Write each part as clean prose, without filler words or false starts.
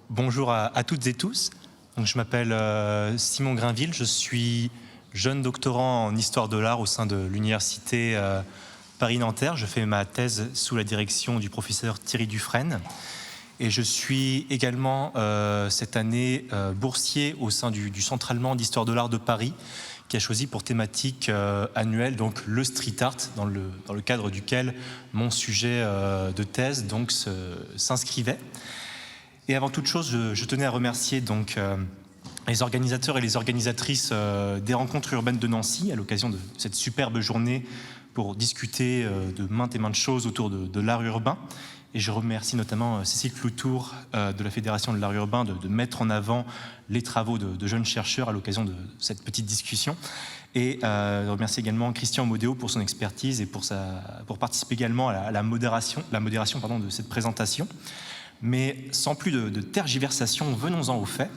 Bonjour à toutes et tous. Donc, je m'appelle Simon Grainville, je suis jeune doctorant en histoire de l'art au sein de l'université Paris-Nanterre. Je fais ma thèse sous la direction du professeur Thierry Dufresne. Et je suis également cette année boursier au sein du Centre allemand d'histoire de l'art de Paris, qui a choisi pour thématique annuelle donc, le street art, dans le cadre duquel mon sujet de thèse donc, s'inscrivait. Et avant toute chose, je tenais à remercier donc, les organisateurs et les organisatrices des rencontres urbaines de Nancy à l'occasion de cette superbe journée pour discuter de maintes et maintes choses autour de l'art urbain. Et je remercie notamment Cécile Cloutour de la Fédération de l'art urbain de mettre en avant les travaux de jeunes chercheurs à l'occasion de cette petite discussion. Et je remercie également Christian Modéo pour son expertise et pour participer également à la modération de cette présentation. Mais sans plus de tergiversation, venons-en aux faits.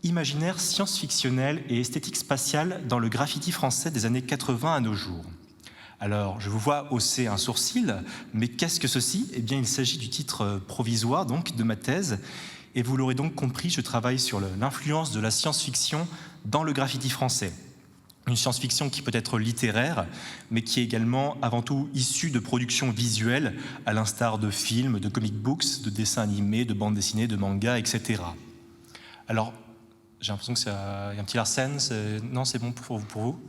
Imaginaire science-fictionnel et esthétique spatiale dans le graffiti français des années 80 à nos jours. Alors, je vous vois hausser un sourcil, mais qu'est-ce que ceci ? Eh bien, il s'agit du titre provisoire donc, de ma thèse, et vous l'aurez donc compris, je travaille sur l'influence de la science-fiction dans le graffiti français. Une science-fiction qui peut être littéraire, mais qui est également avant tout issue de productions visuelles, à l'instar de films, de comic books, de dessins animés, de bandes dessinées, de mangas, etc. Alors, j'ai l'impression qu'il y a un petit Larsen, non, c'est bon pour vous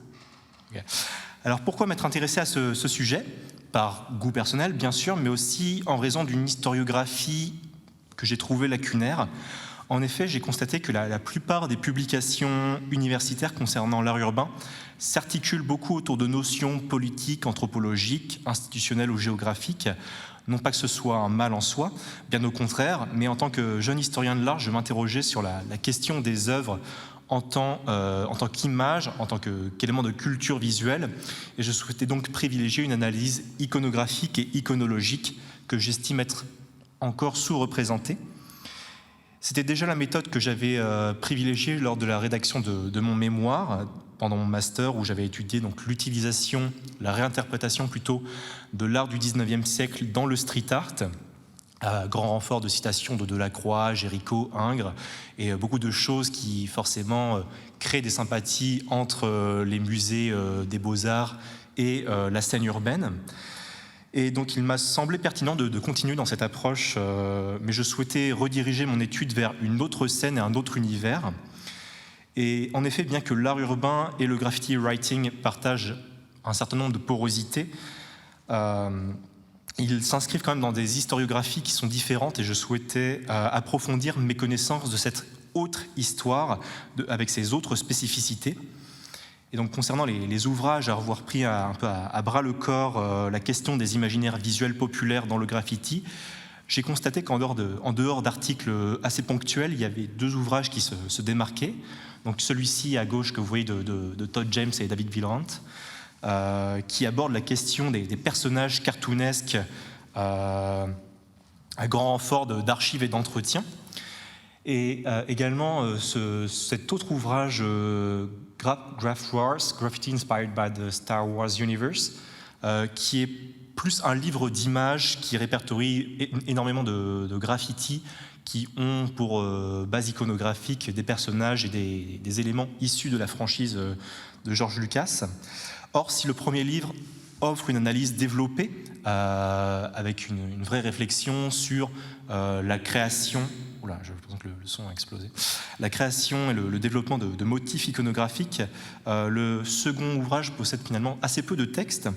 okay. Alors, pourquoi m'être intéressé à ce sujet ? Par goût personnel, bien sûr, mais aussi en raison d'une historiographie que j'ai trouvée lacunaire. En effet, j'ai constaté que la plupart des publications universitaires concernant l'art urbain s'articulent beaucoup autour de notions politiques, anthropologiques, institutionnelles ou géographiques. Non pas que ce soit un mal en soi, bien au contraire, mais en tant que jeune historien de l'art, je m'interrogeais sur la question des œuvres en tant qu'image, en tant qu'élément de culture visuelle, et je souhaitais donc privilégier une analyse iconographique et iconologique que j'estime être encore sous-représentée. C'était déjà la méthode que j'avais privilégiée lors de la rédaction de mon mémoire, pendant mon master, où j'avais étudié donc, l'utilisation, la réinterprétation plutôt, de l'art du 19e siècle dans le street art, à grand renfort de citations de Delacroix, Géricault, Ingres, et beaucoup de choses qui forcément créent des sympathies entre les musées des beaux-arts et la scène urbaine. Et donc il m'a semblé pertinent de continuer dans cette approche, mais je souhaitais rediriger mon étude vers une autre scène et un autre univers. Et en effet, bien que l'art urbain et le graffiti writing partagent un certain nombre de porosités, ils s'inscrivent quand même dans des historiographies qui sont différentes, et je souhaitais approfondir mes connaissances de cette autre histoire avec ses autres spécificités. Et donc, concernant les ouvrages à avoir pris un peu à bras le corps la question des imaginaires visuels populaires dans le graffiti, j'ai constaté qu'en dehors d'articles assez ponctuels, il y avait deux ouvrages qui se démarquaient. Donc, celui-ci à gauche que vous voyez de Todd James et David Villerant, qui aborde la question des personnages cartoonesques à grand renfort d'archives et d'entretien. Et également cet autre ouvrage Graph Wars, Graffiti Inspired by the Star Wars Universe, qui est plus un livre d'images qui répertorie énormément de graffitis qui ont pour base iconographique des personnages et des éléments issus de la franchise de George Lucas. Or, si le premier livre offre une analyse développée avec une vraie réflexion sur la création, je pense que le son a explosé, la création et le développement de motifs iconographiques, le second ouvrage possède finalement assez peu de texte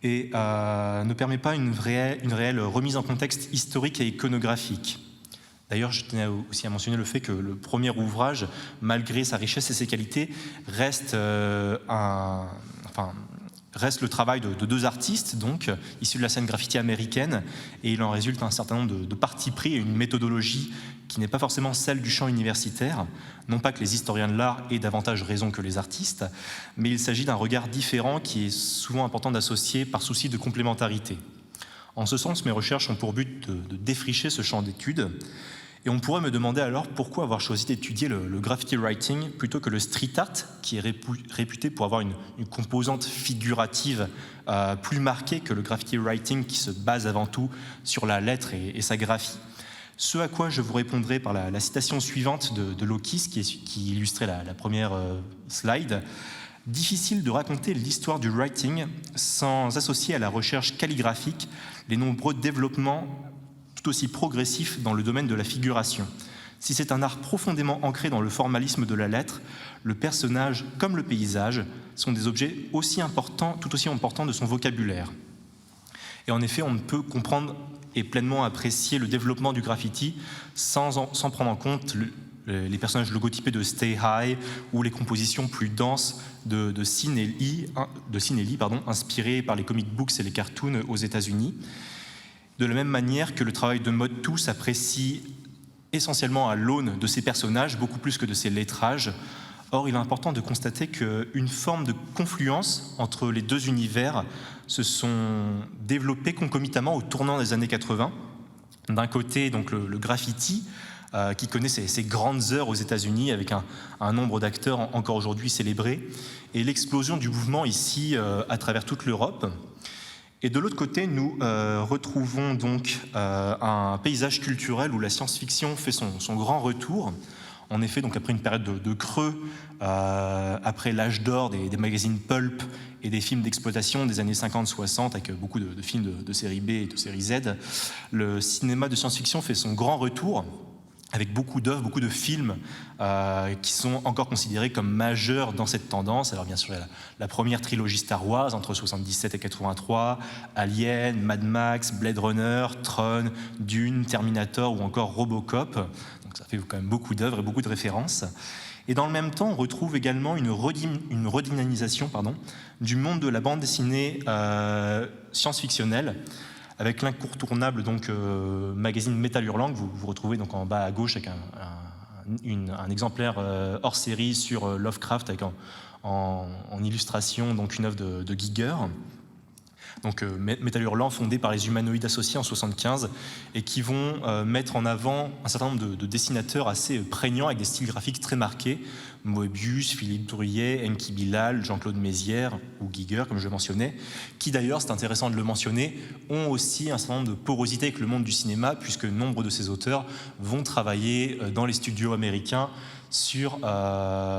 et ne permet pas une réelle remise en contexte historique et iconographique. D'ailleurs, je tenais aussi à mentionner le fait que le premier ouvrage, malgré sa richesse et ses qualités, reste le travail de deux artistes, donc, issus de la scène graffiti américaine, et il en résulte un certain nombre de partis pris et une méthodologie qui n'est pas forcément celle du champ universitaire. Non pas que les historiens de l'art aient davantage raison que les artistes, mais il s'agit d'un regard différent qui est souvent important d'associer par souci de complémentarité. En ce sens, mes recherches ont pour but de défricher ce champ d'études. Et on pourrait me demander alors pourquoi avoir choisi d'étudier le graffiti writing plutôt que le street art, qui est réputé pour avoir une composante figurative plus marquée que le graffiti writing qui se base avant tout sur la lettre et sa graphie. Ce à quoi je vous répondrai par la citation suivante de Lokis, qui illustrait la première slide. Difficile de raconter l'histoire du writing sans associer à la recherche calligraphique les nombreux développements tout aussi progressifs dans le domaine de la figuration. Si c'est un art profondément ancré dans le formalisme de la lettre, le personnage comme le paysage sont des objets tout aussi importants de son vocabulaire. Et en effet, on ne peut comprendre et pleinement apprécier le développement du graffiti sans prendre en compte les personnages logotypés de Stay High ou les compositions plus denses de Sin et Lee, inspirées par les comic books et les cartoons aux États-Unis. De la même manière que le travail de Maud Thu s'apprécie essentiellement à l'aune de ses personnages, beaucoup plus que de ses lettrages. Or, il est important de constater qu'une forme de confluence entre les deux univers se sont développées concomitamment au tournant des années 80. D'un côté, donc, le graffiti, qui connaît ses grandes heures aux États-Unis avec un nombre d'acteurs encore aujourd'hui célébrés, et l'explosion du mouvement ici à travers toute l'Europe. Et de l'autre côté, nous retrouvons donc un paysage culturel où la science-fiction fait son grand retour. En effet, donc après une période de creux, après l'âge d'or des magazines pulp et des films d'exploitation des années 50-60, avec beaucoup de films de série B et de série Z, le cinéma de science-fiction fait son grand retour, avec beaucoup d'œuvres, beaucoup de films qui sont encore considérés comme majeurs dans cette tendance. Alors bien sûr, il y a la première trilogie Star Wars, entre 77 et 83, Alien, Mad Max, Blade Runner, Tron, Dune, Terminator ou encore Robocop. Donc ça fait quand même beaucoup d'œuvres et beaucoup de références. Et dans le même temps, on retrouve également une redynamisation du monde de la bande dessinée science-fictionnelle, avec l'incontournable magazine Metal Hurlant que vous retrouvez donc en bas à gauche avec un exemplaire hors série sur Lovecraft avec en illustration donc une œuvre de Giger. Donc Metal Hurlant, fondé par les Humanoïdes Associés en 1975, et qui vont mettre en avant un certain nombre de dessinateurs assez prégnants avec des styles graphiques très marqués. Moebius, Philippe Drouillet, Enki Bilal, Jean-Claude Mézières ou Giger, comme je le mentionnais, qui d'ailleurs, c'est intéressant de le mentionner, ont aussi un certain nombre de porosité avec le monde du cinéma, puisque nombre de ces auteurs vont travailler dans les studios américains sur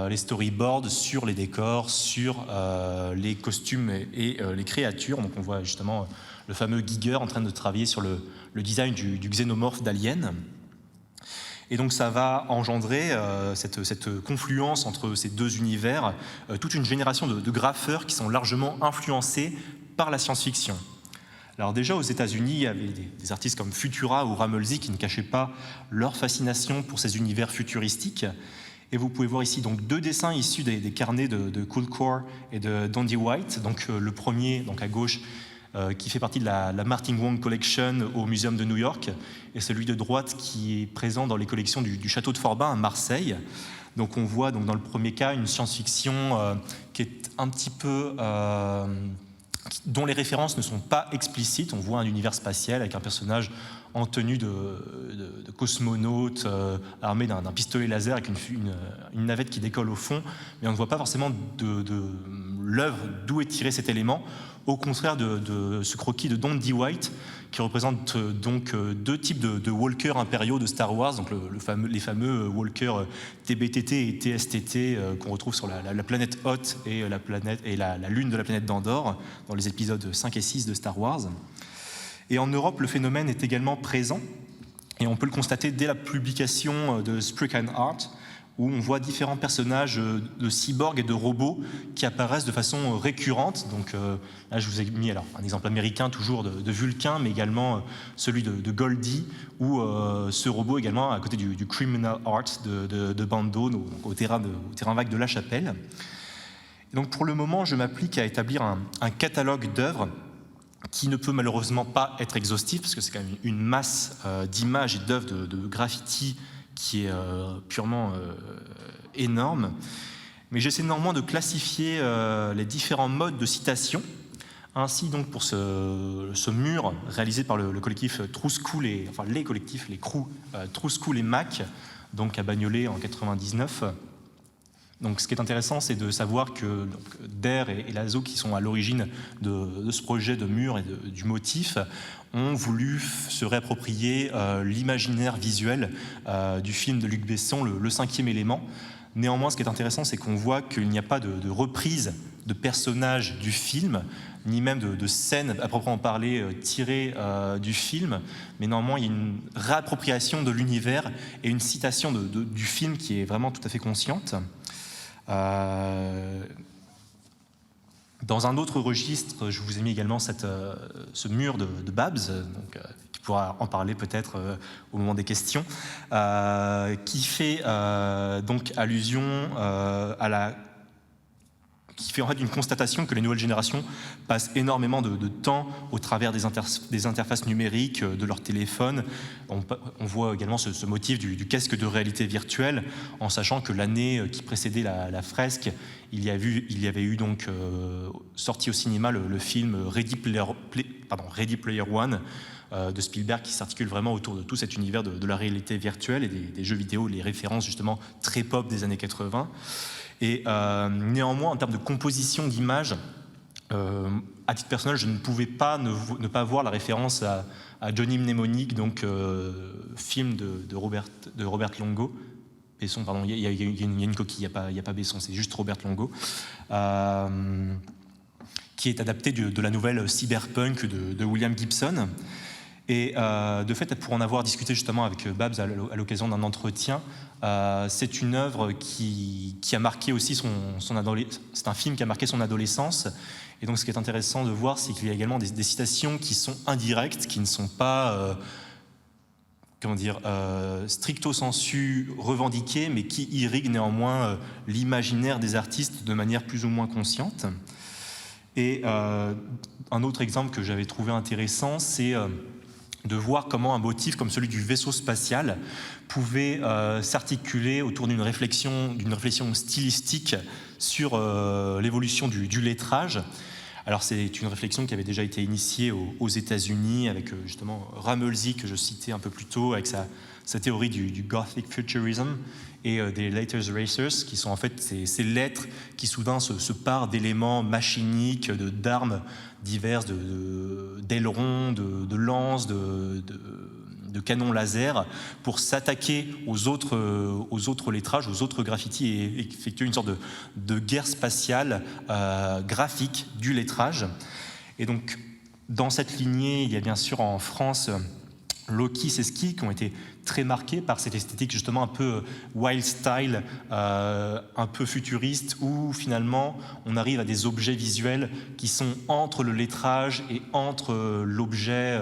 les storyboards, sur les décors, sur les costumes et les créatures. Donc on voit justement le fameux Giger en train de travailler sur le design du xénomorphe d'Alien. Et donc ça va engendrer cette confluence entre ces deux univers, toute une génération de graffeurs qui sont largement influencés par la science-fiction. Alors déjà aux États-Unis, il y avait des artistes comme Futura ou Rammellzee qui ne cachaient pas leur fascination pour ces univers futuristiques. Et vous pouvez voir ici donc deux dessins issus des carnets de Cool Core et de Dandy White. Donc le premier, donc à gauche, qui fait partie de la Martin Wong Collection au Muséum de New York, et celui de droite qui est présent dans les collections du château de Forbin à Marseille. Donc on voit donc dans le premier cas une science-fiction qui est un petit peu dont les références ne sont pas explicites. On voit un univers spatial avec un personnage en tenue de cosmonaute, armé d'un pistolet laser avec une navette qui décolle au fond, mais on ne voit pas forcément de l'œuvre d'où est tiré cet élément, au contraire de ce croquis de Dandy White, qui représente donc deux types de walkers impériaux de Star Wars, donc les fameux walkers TBTT et TSTT qu'on retrouve sur la planète Hoth et la lune de la planète d'Andorre, dans les épisodes 5 et 6 de Star Wars. Et en Europe, le phénomène est également présent, et on peut le constater dès la publication de Spriggan Art, où on voit différents personnages de cyborgs et de robots qui apparaissent de façon récurrente. Donc là, je vous ai mis un exemple américain, toujours de Vulcain, mais également celui de Goldie, ou ce robot également à côté du Criminal Art de Bando, au terrain vague de La Chapelle. Et donc pour le moment, je m'applique à établir un catalogue d'œuvres qui ne peut malheureusement pas être exhaustif, parce que c'est quand même une masse d'images et d'œuvres de graffiti qui est purement énorme. Mais j'essaie néanmoins de classifier les différents modes de citation. Ainsi, donc, pour ce mur réalisé par le collectif True School les collectifs, les crews True School et Mac, donc à Bagnolet en 99, Donc, ce qui est intéressant, c'est de savoir que Der et Lazo, qui sont à l'origine de ce projet de mur et du motif, ont voulu se réapproprier l'imaginaire visuel du film de Luc Besson, le cinquième élément. Néanmoins, ce qui est intéressant, c'est qu'on voit qu'il n'y a pas de reprise de personnages du film, ni même de scènes à proprement parler tirées du film, mais néanmoins, il y a une réappropriation de l'univers et une citation du film qui est vraiment tout à fait consciente. Dans un autre registre, je vous ai mis également ce mur de Babs, donc, qui pourra en parler peut-être au moment des questions, qui fait donc allusion qui fait en fait une constatation que les nouvelles générations passent énormément de temps au travers des interfaces numériques, de leur téléphone. On voit également ce motif du casque de réalité virtuelle, en sachant que l'année qui précédait la fresque, il y avait eu donc sorti au cinéma le film Ready Player One de Spielberg, qui s'articule vraiment autour de tout cet univers de la réalité virtuelle et des jeux vidéo, les références justement très pop des années 80. Et néanmoins, en termes de composition d'images, à titre personnel, je ne pouvais pas ne pas voir la référence à Johnny Mnemonic, donc film de Robert Longo. Besson, pardon, il y a une coquille, il n'y a pas Besson, c'est juste Robert Longo, qui est adapté de la nouvelle Cyberpunk de William Gibson. Et de fait, pour en avoir discuté justement avec Babs à l'occasion d'un entretien, c'est une œuvre qui a marqué aussi son adolescence. C'est un film qui a marqué son adolescence. Et donc, ce qui est intéressant de voir, c'est qu'il y a également des citations qui sont indirectes, qui ne sont pas, stricto sensu revendiquées, mais qui irriguent néanmoins l'imaginaire des artistes de manière plus ou moins consciente. Et un autre exemple que j'avais trouvé intéressant, c'est de voir comment un motif comme celui du vaisseau spatial pouvait s'articuler autour d'une réflexion stylistique sur l'évolution du lettrage. Alors c'est une réflexion qui avait déjà été initiée aux États-Unis avec justement Rammellzee, que je citais un peu plus tôt, avec sa théorie du Gothic Futurism et des Letters Racers, qui sont en fait ces lettres qui soudain se parent d'éléments machiniques, d'armes diverses, d'ailerons, de lances, de canons laser, pour s'attaquer aux autres lettrages, aux autres graffitis, et effectuer une sorte de guerre spatiale graphique du lettrage. Et donc, dans cette lignée, il y a bien sûr en France Loki, Seski, qui ont été très marqués par cette esthétique justement un peu wild style, un peu futuriste, où finalement on arrive à des objets visuels qui sont entre le lettrage et entre l'objet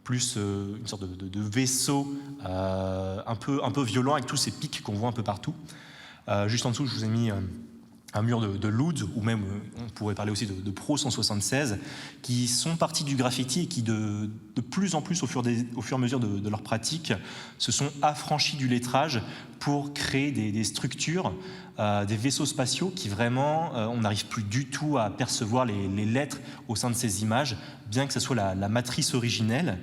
plus une sorte de vaisseau un peu violent, avec tous ces pics qu'on voit un peu partout. Juste en dessous, je vous ai mis un mur de Loud, ou même on pourrait parler aussi de Pro 176, qui sont partis du graffiti et qui de plus en plus au fur et à mesure de leur pratique se sont affranchis du lettrage pour créer des structures, des vaisseaux spatiaux qui vraiment, on n'arrive plus du tout à percevoir les lettres au sein de ces images, bien que ce soit la matrice originelle.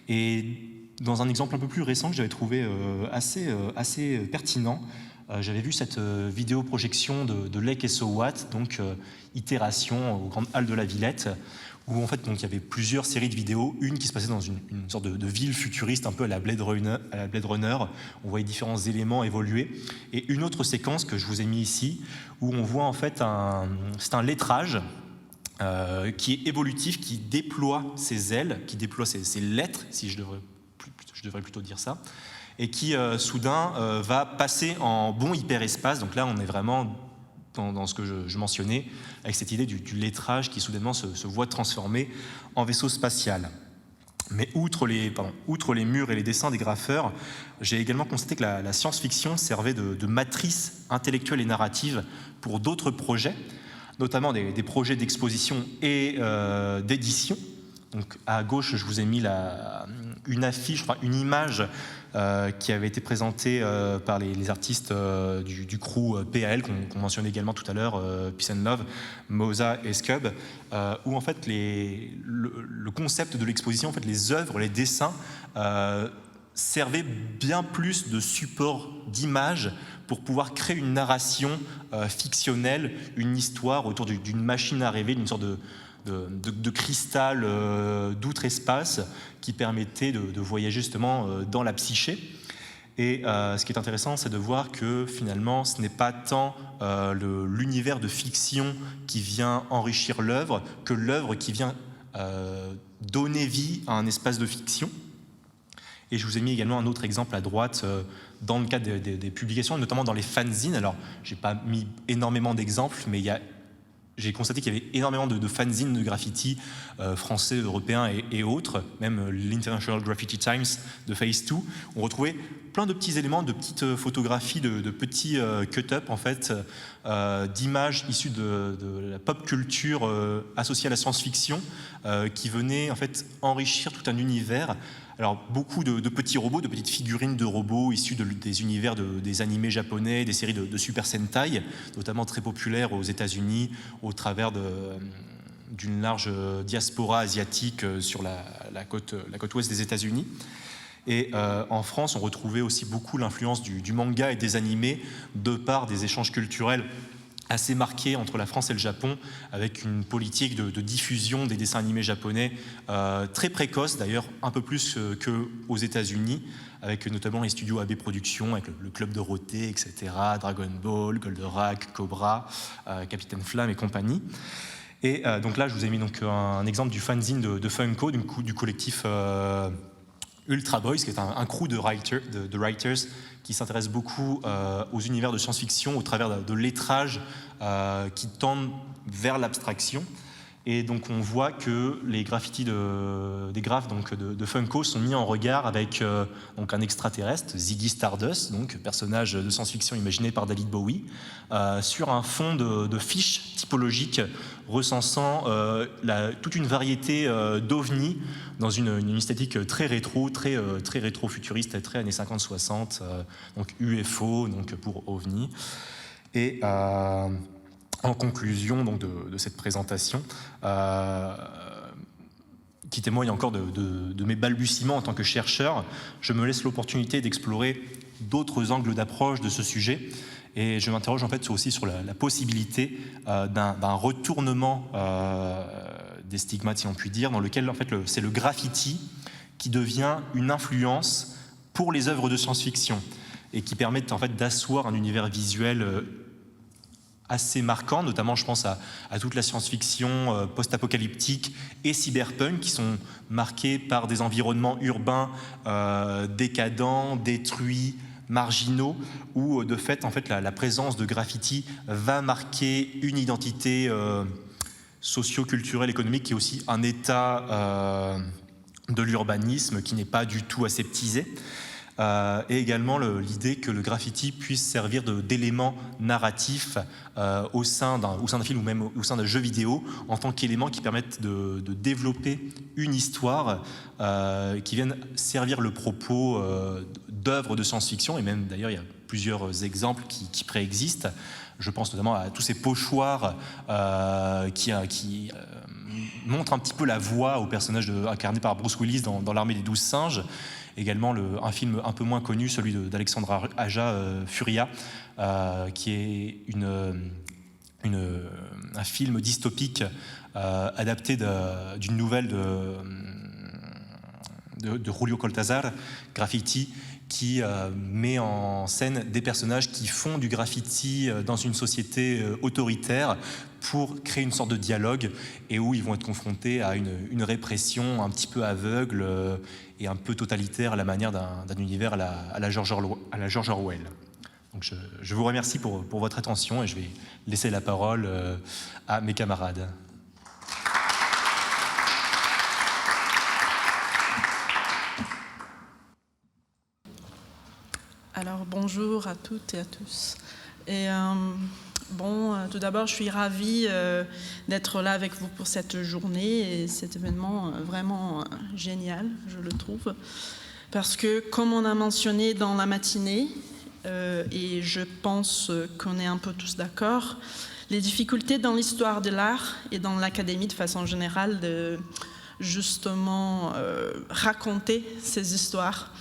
Et dans un exemple un peu plus récent que j'avais trouvé assez pertinent, j'avais vu cette vidéo-projection de Lake et So What, donc itération aux grandes halles de la Villette, où en fait donc, il y avait plusieurs séries de vidéos, une qui se passait dans une sorte de ville futuriste, un peu à la Blade Runner, on voyait différents éléments évoluer, et une autre séquence que je vous ai mis ici, où on voit en fait c'est un lettrage qui est évolutif, qui déploie ses ailes, qui déploie ses lettres, si je devrais plutôt dire ça, et qui soudain va passer en bon hyperespace. Donc là, on est vraiment dans ce que je mentionnais, avec cette idée du lettrage qui soudainement se voit transformé en vaisseau spatial. Mais outre les murs et les dessins des graffeurs, j'ai également constaté que la science-fiction servait de matrice intellectuelle et narrative pour d'autres projets, notamment des projets d'exposition et d'édition. Donc à gauche, je vous ai mis une affiche, enfin une image qui avait été présentée par les artistes du crew PAL, qu'on mentionnait également tout à l'heure, Peace and Love, Moza et Scub, où en fait le concept de l'exposition, en fait les œuvres, les dessins servaient bien plus de support d'image pour pouvoir créer une narration fictionnelle, une histoire autour d'une machine à rêver, d'une sorte de cristal d'outre-espace qui permettait de voyager justement dans la psyché. Et ce qui est intéressant, c'est de voir que finalement, ce n'est pas tant l'univers de fiction qui vient enrichir l'œuvre que l'œuvre qui vient donner vie à un espace de fiction. Et je vous ai mis également un autre exemple à droite dans le cadre des publications, notamment dans les fanzines. Alors, je n'ai pas mis énormément d'exemples, mais j'ai constaté qu'il y avait énormément de fanzines de graffiti français, européens et autres, même l'International Graffiti Times de Phase 2. On retrouvait plein de petits éléments, de petites photographies, de petits cut-up en fait, d'images issues de la pop culture associée à la science-fiction qui venaient en fait enrichir tout un univers. Alors beaucoup de petits robots, de petites figurines de robots issus des univers des animés japonais, des séries de Super Sentai, notamment très populaires aux États-Unis au travers d'une large diaspora asiatique sur la côte ouest des États-Unis. Et en France, on retrouvait aussi beaucoup l'influence du manga et des animés de par des échanges culturels assez marqué entre la France et le Japon, avec une politique de diffusion des dessins animés japonais très précoce, d'ailleurs un peu plus qu'aux États-Unis, avec notamment les studios AB Productions, avec le Club Dorothée, etc., Dragon Ball, Goldorak, Cobra, Capitaine Flamme et compagnie. Et donc là, je vous ai mis donc un exemple du fanzine de Funko, du collectif Ultra Boys, qui est un crew de writers qui s'intéresse beaucoup aux univers de science-fiction au travers de lettrages qui tendent vers l'abstraction. Et donc on voit que les graffitis des graphes de Funko sont mis en regard avec donc un extraterrestre, Ziggy Stardust, donc personnage de science-fiction imaginé par David Bowie, sur un fond de fiches typologiques recensant toute une variété d'ovnis dans une esthétique très rétro, très rétro-futuriste, très années 50-60, donc UFO donc pour ovnis. Et en conclusion donc, de cette présentation, qui témoigne encore de mes balbutiements en tant que chercheur, je me laisse l'opportunité d'explorer d'autres angles d'approche de ce sujet. Et je m'interroge en fait aussi sur la possibilité d'un retournement des stigmates, si on peut dire, dans lequel en fait, c'est le graffiti qui devient une influence pour les œuvres de science-fiction et qui permettent en fait d'asseoir un univers visuel assez marquant, notamment je pense à toute la science-fiction post-apocalyptique et cyberpunk qui sont marqués par des environnements urbains décadents, détruits, marginaux, où de fait, en fait la présence de graffiti va marquer une identité socio-culturelle, économique, qui est aussi un état de l'urbanisme qui n'est pas du tout aseptisé. Et également l'idée que le graffiti puisse servir d'élément narratif au sein d'un film ou même au sein d'un jeu vidéo en tant qu'élément qui permette de développer une histoire qui vienne servir le propos d'œuvres de science-fiction. Et même d'ailleurs il y a plusieurs exemples qui préexistent. Je pense notamment à tous ces pochoirs qui montrent un petit peu la voix au personnage incarné par Bruce Willis dans L'Armée des 12 singes. Également un film un peu moins connu, celui d'Alexandre Aja, Furia, qui est un film dystopique adapté d'une nouvelle de Julio Cortázar, Graffiti, qui met en scène des personnages qui font du graffiti dans une société autoritaire pour créer une sorte de dialogue et où ils vont être confrontés à une répression un petit peu aveugle et un peu totalitaire à la manière d'un univers à la George Orwell. Donc je vous remercie pour votre attention et je vais laisser la parole à mes camarades. Alors bonjour à toutes et à tous. Et tout d'abord, je suis ravie d'être là avec vous pour cette journée et cet événement vraiment génial, je le trouve. Parce que, comme on a mentionné dans la matinée, et je pense qu'on est un peu tous d'accord, les difficultés dans l'histoire de l'art et dans l'académie de façon générale de justement raconter ces histoires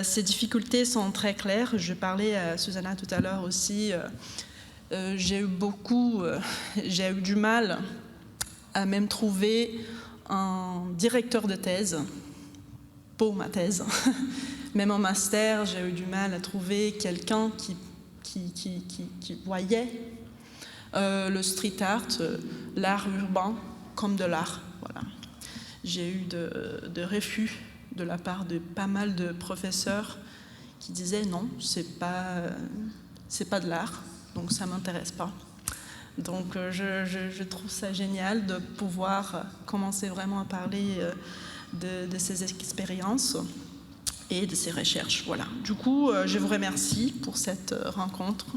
Ces difficultés sont très claires. Je parlais à Susanna tout à l'heure aussi. J'ai eu du mal à même trouver un directeur de thèse pour ma thèse. Même en master, j'ai eu du mal à trouver quelqu'un qui voyait le street art, l'art urbain, comme de l'art. Voilà. J'ai eu de refus de la part de pas mal de professeurs qui disaient non, c'est pas de l'art, donc ça m'intéresse pas. Donc je trouve ça génial de pouvoir commencer vraiment à parler de ces expériences et de ces recherches. Voilà. Du coup, je vous remercie pour cette rencontre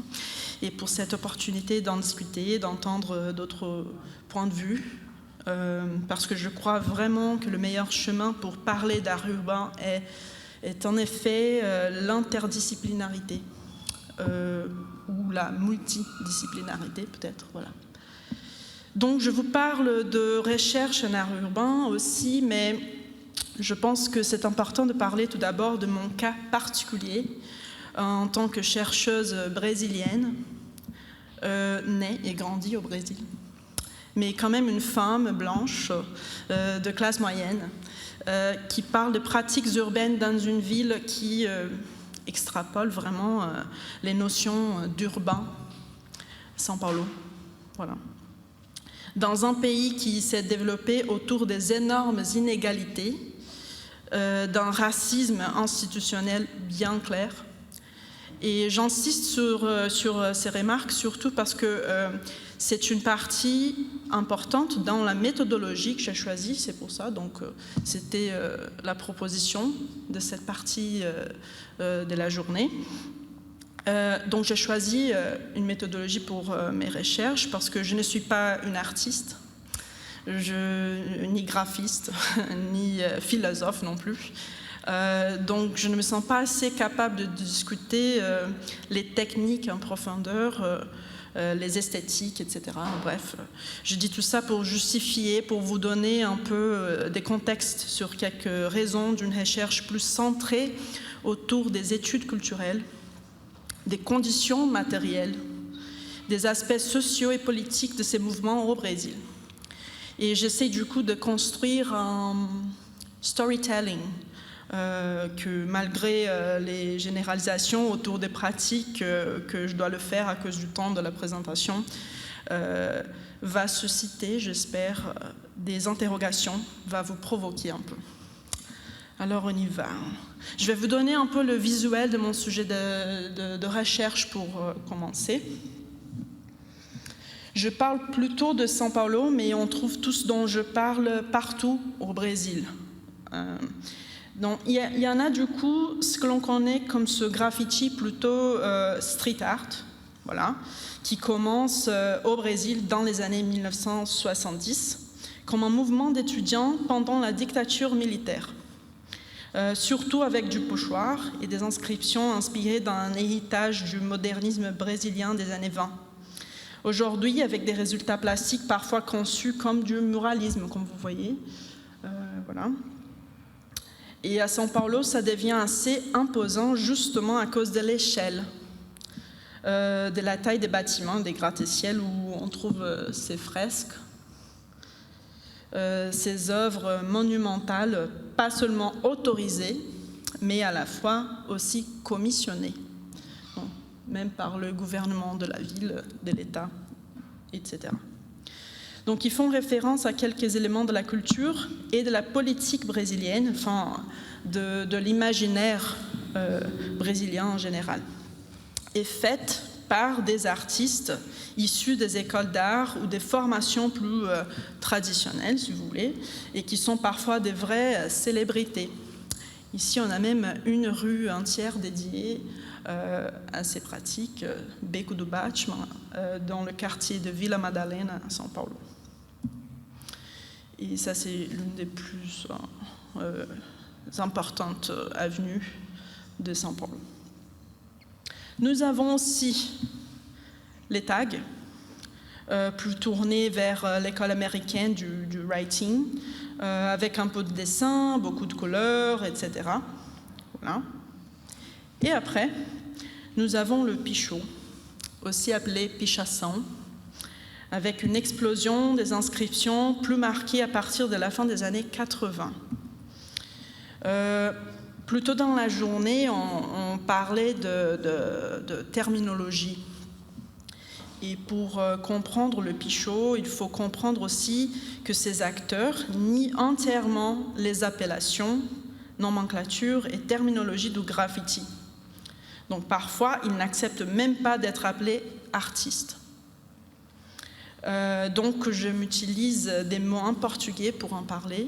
et pour cette opportunité d'en discuter, d'entendre d'autres points de vue, parce que je crois vraiment que le meilleur chemin pour parler d'art urbain est en effet l'interdisciplinarité, ou la multidisciplinarité peut-être. Voilà. Donc je vous parle de recherche en art urbain aussi, mais je pense que c'est important de parler tout d'abord de mon cas particulier en tant que chercheuse brésilienne, née et grandie au Brésil, mais quand même une femme blanche de classe moyenne qui parle de pratiques urbaines dans une ville qui extrapole vraiment les notions d'urbain, São Paulo. Voilà. Dans un pays qui s'est développé autour des énormes inégalités, d'un racisme institutionnel bien clair. Et j'insiste sur ces remarques surtout parce que c'est une partie importante dans la méthodologie que j'ai choisie, c'est pour ça. Donc c'était la proposition de cette partie de la journée. Donc j'ai choisi une méthodologie pour mes recherches parce que je ne suis pas une artiste, ni graphiste, ni philosophe non plus. Donc je ne me sens pas assez capable de discuter les techniques en profondeur, les esthétiques, etc. Bref, je dis tout ça pour justifier, pour vous donner un peu des contextes sur quelques raisons d'une recherche plus centrée autour des études culturelles, des conditions matérielles, des aspects sociaux et politiques de ces mouvements au Brésil. Et j'essaie du coup de construire un storytelling que malgré les généralisations autour des pratiques que je dois le faire à cause du temps de la présentation, va susciter, j'espère, des interrogations, va vous provoquer un peu. Alors on y va. Je vais vous donner un peu le visuel de mon sujet de recherche pour commencer. Je parle plutôt de São Paulo, mais on trouve tout ce dont je parle partout au Brésil. Donc, il y en a du coup ce que l'on connaît comme ce graffiti plutôt street art, voilà, qui commence au Brésil dans les années 1970, comme un mouvement d'étudiants pendant la dictature militaire. Surtout avec du pochoir et des inscriptions inspirées d'un héritage du modernisme brésilien des années 20. Aujourd'hui, avec des résultats plastiques parfois conçus comme du muralisme, comme vous voyez. Voilà. Et à São Paulo, ça devient assez imposant justement à cause de l'échelle, de la taille des bâtiments, des gratte-ciel où on trouve ces fresques, ces œuvres monumentales, pas seulement autorisées, mais à la fois aussi commissionnées. Même par le gouvernement de la ville, de l'État, etc. Donc ils font référence à quelques éléments de la culture et de la politique brésilienne, enfin de l'imaginaire brésilien en général, et faites par des artistes issus des écoles d'art ou des formations plus traditionnelles, si vous voulez, et qui sont parfois des vraies célébrités. Ici, on a même une rue entière dédiée à ces pratiques, Beco do Batman, dans le quartier de Vila Madalena, à São Paulo. Et ça, c'est l'une des plus importantes avenues de São Paulo. Nous avons aussi les tags, plus tournés vers l'école américaine du writing, avec un peu de dessin, beaucoup de couleurs, etc. Voilà. Et après, nous avons le Pichot, aussi appelé Pichasson, avec une explosion des inscriptions plus marquée à partir de la fin des années 80. Plus tôt dans la journée, on parlait de terminologie. Et pour comprendre le Pichot, il faut comprendre aussi que ces acteurs nient entièrement les appellations, nomenclatures et terminologie du graffiti. Donc parfois, ils n'acceptent même pas d'être appelés artistes. Donc je m'utilise des mots en portugais pour en parler.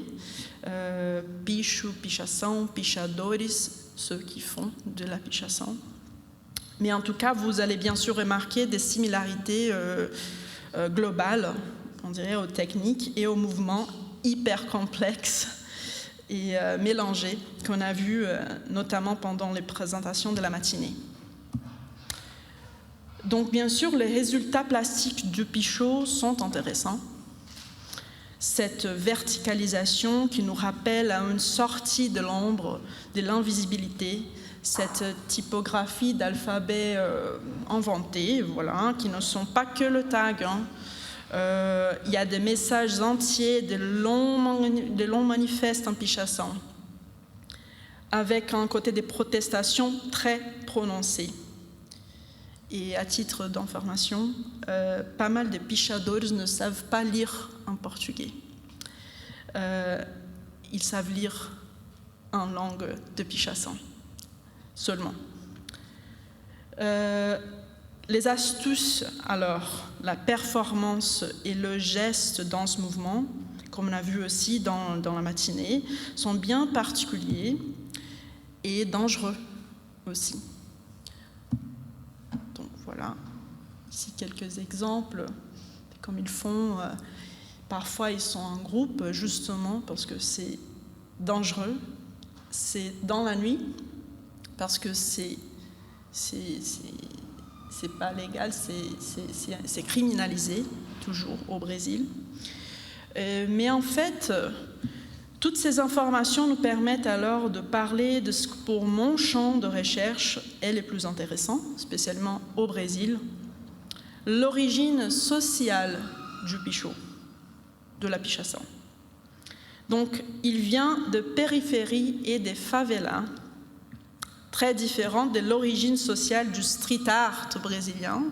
Picho, pichação, pichadores, ceux qui font de la pichação. Mais en tout cas, vous allez bien sûr remarquer des similarités globales, on dirait, aux techniques et aux mouvements hyper complexes et mélangés qu'on a vus notamment pendant les présentations de la matinée. Donc bien sûr, les résultats plastiques du Pichot sont intéressants. Cette verticalisation qui nous rappelle à une sortie de l'ombre, de l'invisibilité, cette typographie d'alphabet inventée, voilà, qui ne sont pas que le tag. Il y a des messages entiers, des longs manifestes en pichação, avec un côté des protestations très prononcées. Et à titre d'information, pas mal de pichadores ne savent pas lire en portugais. Ils savent lire en langue de pichação seulement. Les astuces, alors, la performance et le geste dans ce mouvement, comme on a vu aussi dans la matinée, sont bien particuliers et dangereux aussi. Donc voilà, ici quelques exemples, comme ils font. Parfois ils sont en groupe, justement parce que c'est dangereux, c'est dans la nuit, parce que c'est pas légal, c'est criminalisé, toujours au Brésil. Mais en fait, toutes ces informations nous permettent alors de parler de ce que pour mon champ de recherche est le plus intéressant, spécialement au Brésil, l'origine sociale du Pichot, de la pichação. Donc, il vient de périphéries et des favelas, très différentes de l'origine sociale du street art brésilien.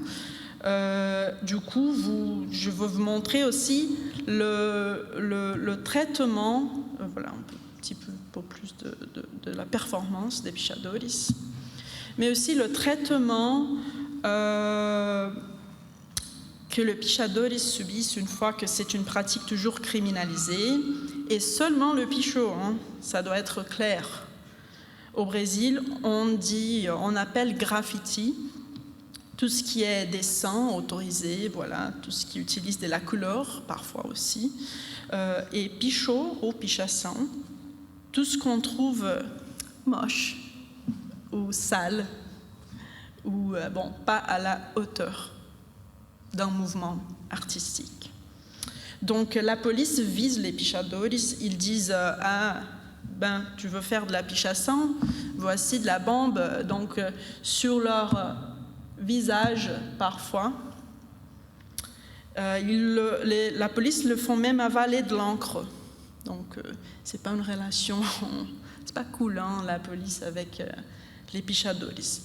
Du coup, je veux vous montrer aussi le traitement, voilà, un petit peu plus de la performance des pichadores, mais aussi le traitement que le pichadores subissent une fois que c'est une pratique toujours criminalisée, et seulement le Pichot, ça doit être clair. Au Brésil, on appelle graffiti tout ce qui est dessin autorisé, voilà, tout ce qui utilise de la couleur, parfois aussi, et Pichot ou pichação, tout ce qu'on trouve moche ou sale, ou bon, pas à la hauteur d'un mouvement artistique. Donc la police vise les pichadores, ils disent ben, tu veux faire de la pichação, voici de la bombe, donc sur leur visage parfois. La police le font même avaler de l'encre, donc c'est pas une relation, c'est pas cool la police avec les pichadores.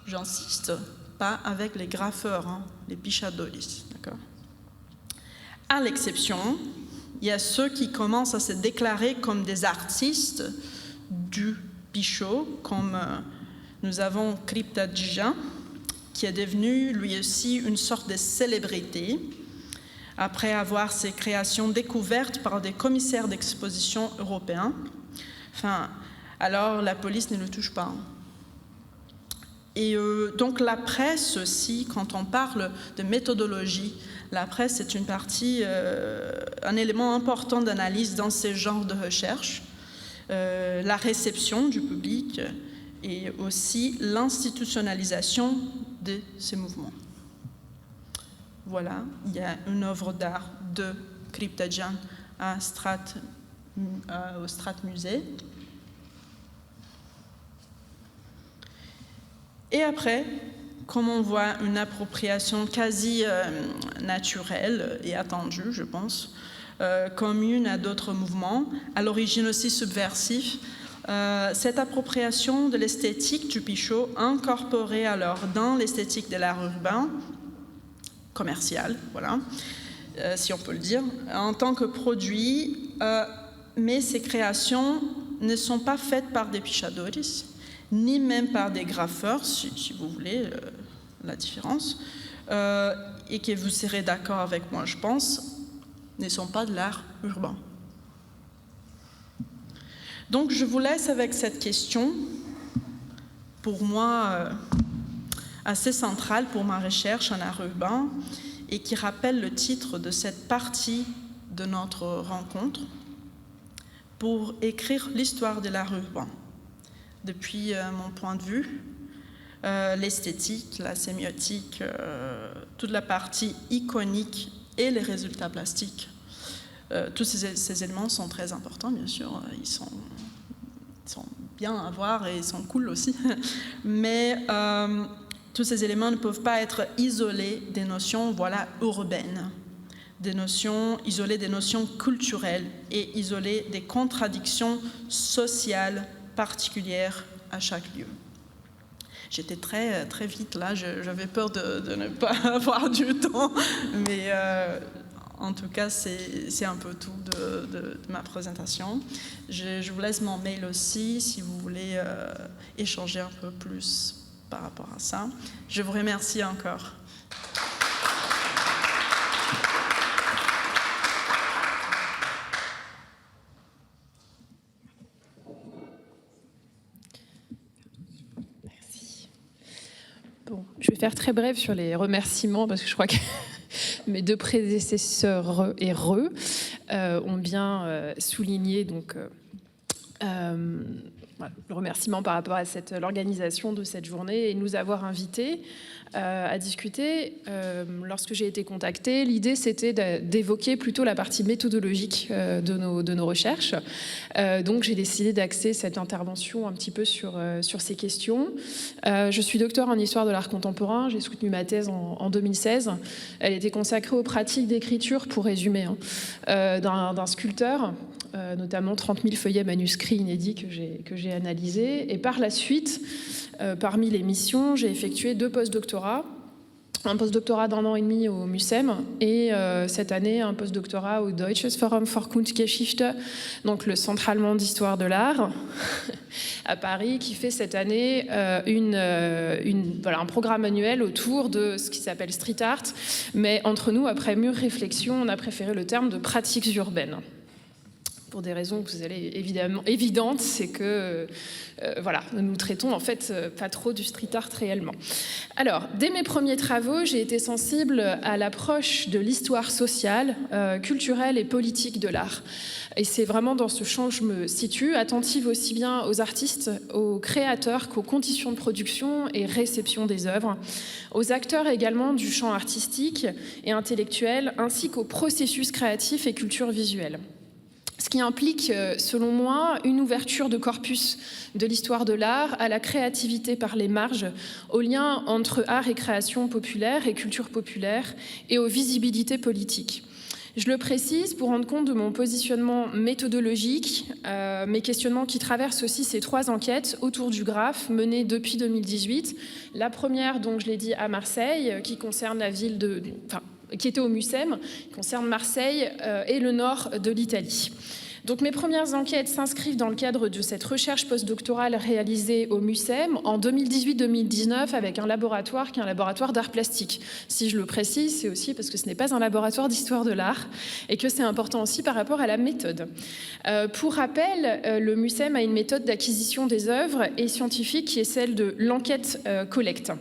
J'insiste, pas avec les graffeurs, les pichadores, d'accord. À l'exception, il y a ceux qui commencent à se déclarer comme des artistes du Pichot, comme nous avons Cryptadjan, qui est devenu lui aussi une sorte de célébrité, après avoir ses créations découvertes par des commissaires d'exposition européens. Enfin, alors la police ne le touche pas. Et donc la presse aussi, quand on parle de méthodologie, la presse est une partie, un élément important d'analyse dans ces genres de recherche, la réception du public et aussi l'institutionnalisation de ces mouvements. Voilà, il y a une œuvre d'art de Cryptadjan au Strat Musée. Et après, comme on voit une appropriation quasi naturelle et attendue, je pense, commune à d'autres mouvements, à l'origine aussi subversifs, cette appropriation de l'esthétique du Pichot, incorporée alors dans l'esthétique de l'art urbain, commercial, voilà, si on peut le dire, en tant que produit, mais ces créations ne sont pas faites par des pichadores, ni même par des graffeurs, si vous voulez la différence, et que vous serez d'accord avec moi, je pense, ne sont pas de l'art urbain. Donc je vous laisse avec cette question, pour moi assez centrale pour ma recherche en art urbain, et qui rappelle le titre de cette partie de notre rencontre, pour écrire l'histoire de l'art urbain. Depuis mon point de vue, l'esthétique, la sémiotique, toute la partie iconique et les résultats plastiques. Tous ces éléments sont très importants, bien sûr. Ils sont bien à voir et ils sont cool aussi. Mais tous ces éléments ne peuvent pas être isolés des notions urbaines, isolés des notions culturelles et isolés des contradictions sociales particulière à chaque lieu. J'étais très vite là, j'avais peur de ne pas avoir du temps, mais en tout cas, c'est un peu tout de ma présentation. Je vous laisse mon mail aussi, si vous voulez échanger un peu plus par rapport à ça. Je vous remercie encore. Bon, je vais faire très bref sur les remerciements parce que je crois que mes deux prédécesseurs ont bien souligné donc, le remerciement par rapport à l'organisation de cette journée et nous avoir invités à discuter. Lorsque j'ai été contactée, l'idée c'était d'évoquer plutôt la partie méthodologique de nos recherches. Donc j'ai décidé d'axer cette intervention un petit peu sur ces questions. Je suis docteur en histoire de l'art contemporain, j'ai soutenu ma thèse en 2016. Elle était consacrée aux pratiques d'écriture, pour résumer, d'un sculpteur, notamment 30 000 feuillets manuscrits inédits que j'ai analysés. Et par la suite, parmi les missions, j'ai effectué 2 postdoctorats. Un postdoctorat d'1 an et demi au MUSEM et cette année un postdoctorat au Deutsches Forum für Kunstgeschichte, donc le Centre allemand d'histoire de l'art à Paris, qui fait cette année un programme annuel autour de ce qui s'appelle street art, mais entre nous, après mûre réflexion, on a préféré le terme de pratiques urbaines. Pour des raisons que vous allez évidemment évidentes, c'est que nous traitons en fait pas trop du street art réellement. Alors, dès mes premiers travaux, j'ai été sensible à l'approche de l'histoire sociale, culturelle et politique de l'art. Et c'est vraiment dans ce champ que je me situe, attentive aussi bien aux artistes, aux créateurs qu'aux conditions de production et réception des œuvres, aux acteurs également du champ artistique et intellectuel, ainsi qu'aux processus créatifs et culture visuelle. Ce qui implique, selon moi, une ouverture de corpus de l'histoire de l'art à la créativité par les marges, au lien entre art et création populaire et culture populaire et aux visibilités politiques. Je le précise pour rendre compte de mon positionnement méthodologique, mes questionnements qui traversent aussi ces 3 enquêtes autour du graphe menées depuis 2018. La première, donc je l'ai dit, à Marseille, qui concerne la ville qui était au MUSEM, qui concerne Marseille et le nord de l'Italie. Donc mes premières enquêtes s'inscrivent dans le cadre de cette recherche postdoctorale réalisée au MUSEM en 2018-2019 avec un laboratoire qui est un laboratoire d'art plastique. Si je le précise, c'est aussi parce que ce n'est pas un laboratoire d'histoire de l'art et que c'est important aussi par rapport à la méthode. Pour rappel, le MUSEM a une méthode d'acquisition des œuvres et scientifique qui est celle de l'enquête collecte.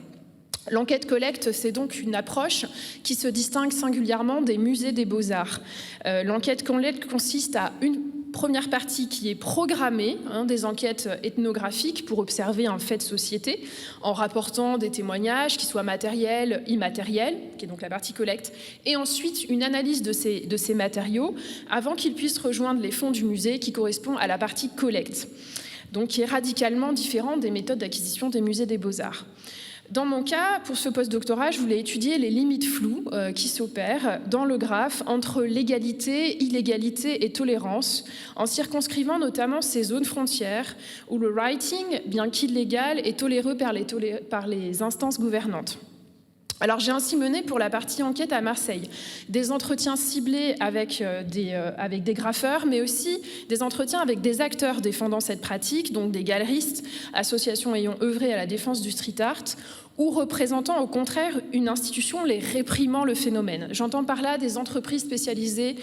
L'enquête collecte, c'est donc une approche qui se distingue singulièrement des musées des beaux-arts. L'enquête collecte consiste à une première partie qui est programmée, des enquêtes ethnographiques pour observer un fait de société, en rapportant des témoignages qui soient matériels, immatériels, qui est donc la partie collecte, et ensuite une analyse de ces matériaux avant qu'ils puissent rejoindre les fonds du musée qui correspond à la partie collecte, donc qui est radicalement différente des méthodes d'acquisition des musées des beaux-arts. Dans mon cas, pour ce postdoctorat, je voulais étudier les limites floues qui s'opèrent dans le graphe entre légalité, illégalité et tolérance, en circonscrivant notamment ces zones frontières où le writing, bien qu'illégal, est toléré par les instances gouvernantes. Alors j'ai ainsi mené pour la partie enquête à Marseille des entretiens ciblés avec des graffeurs, mais aussi des entretiens avec des acteurs défendant cette pratique, donc des galeristes, associations ayant œuvré à la défense du street art, ou représentant au contraire une institution les réprimant le phénomène. J'entends par là des entreprises spécialisées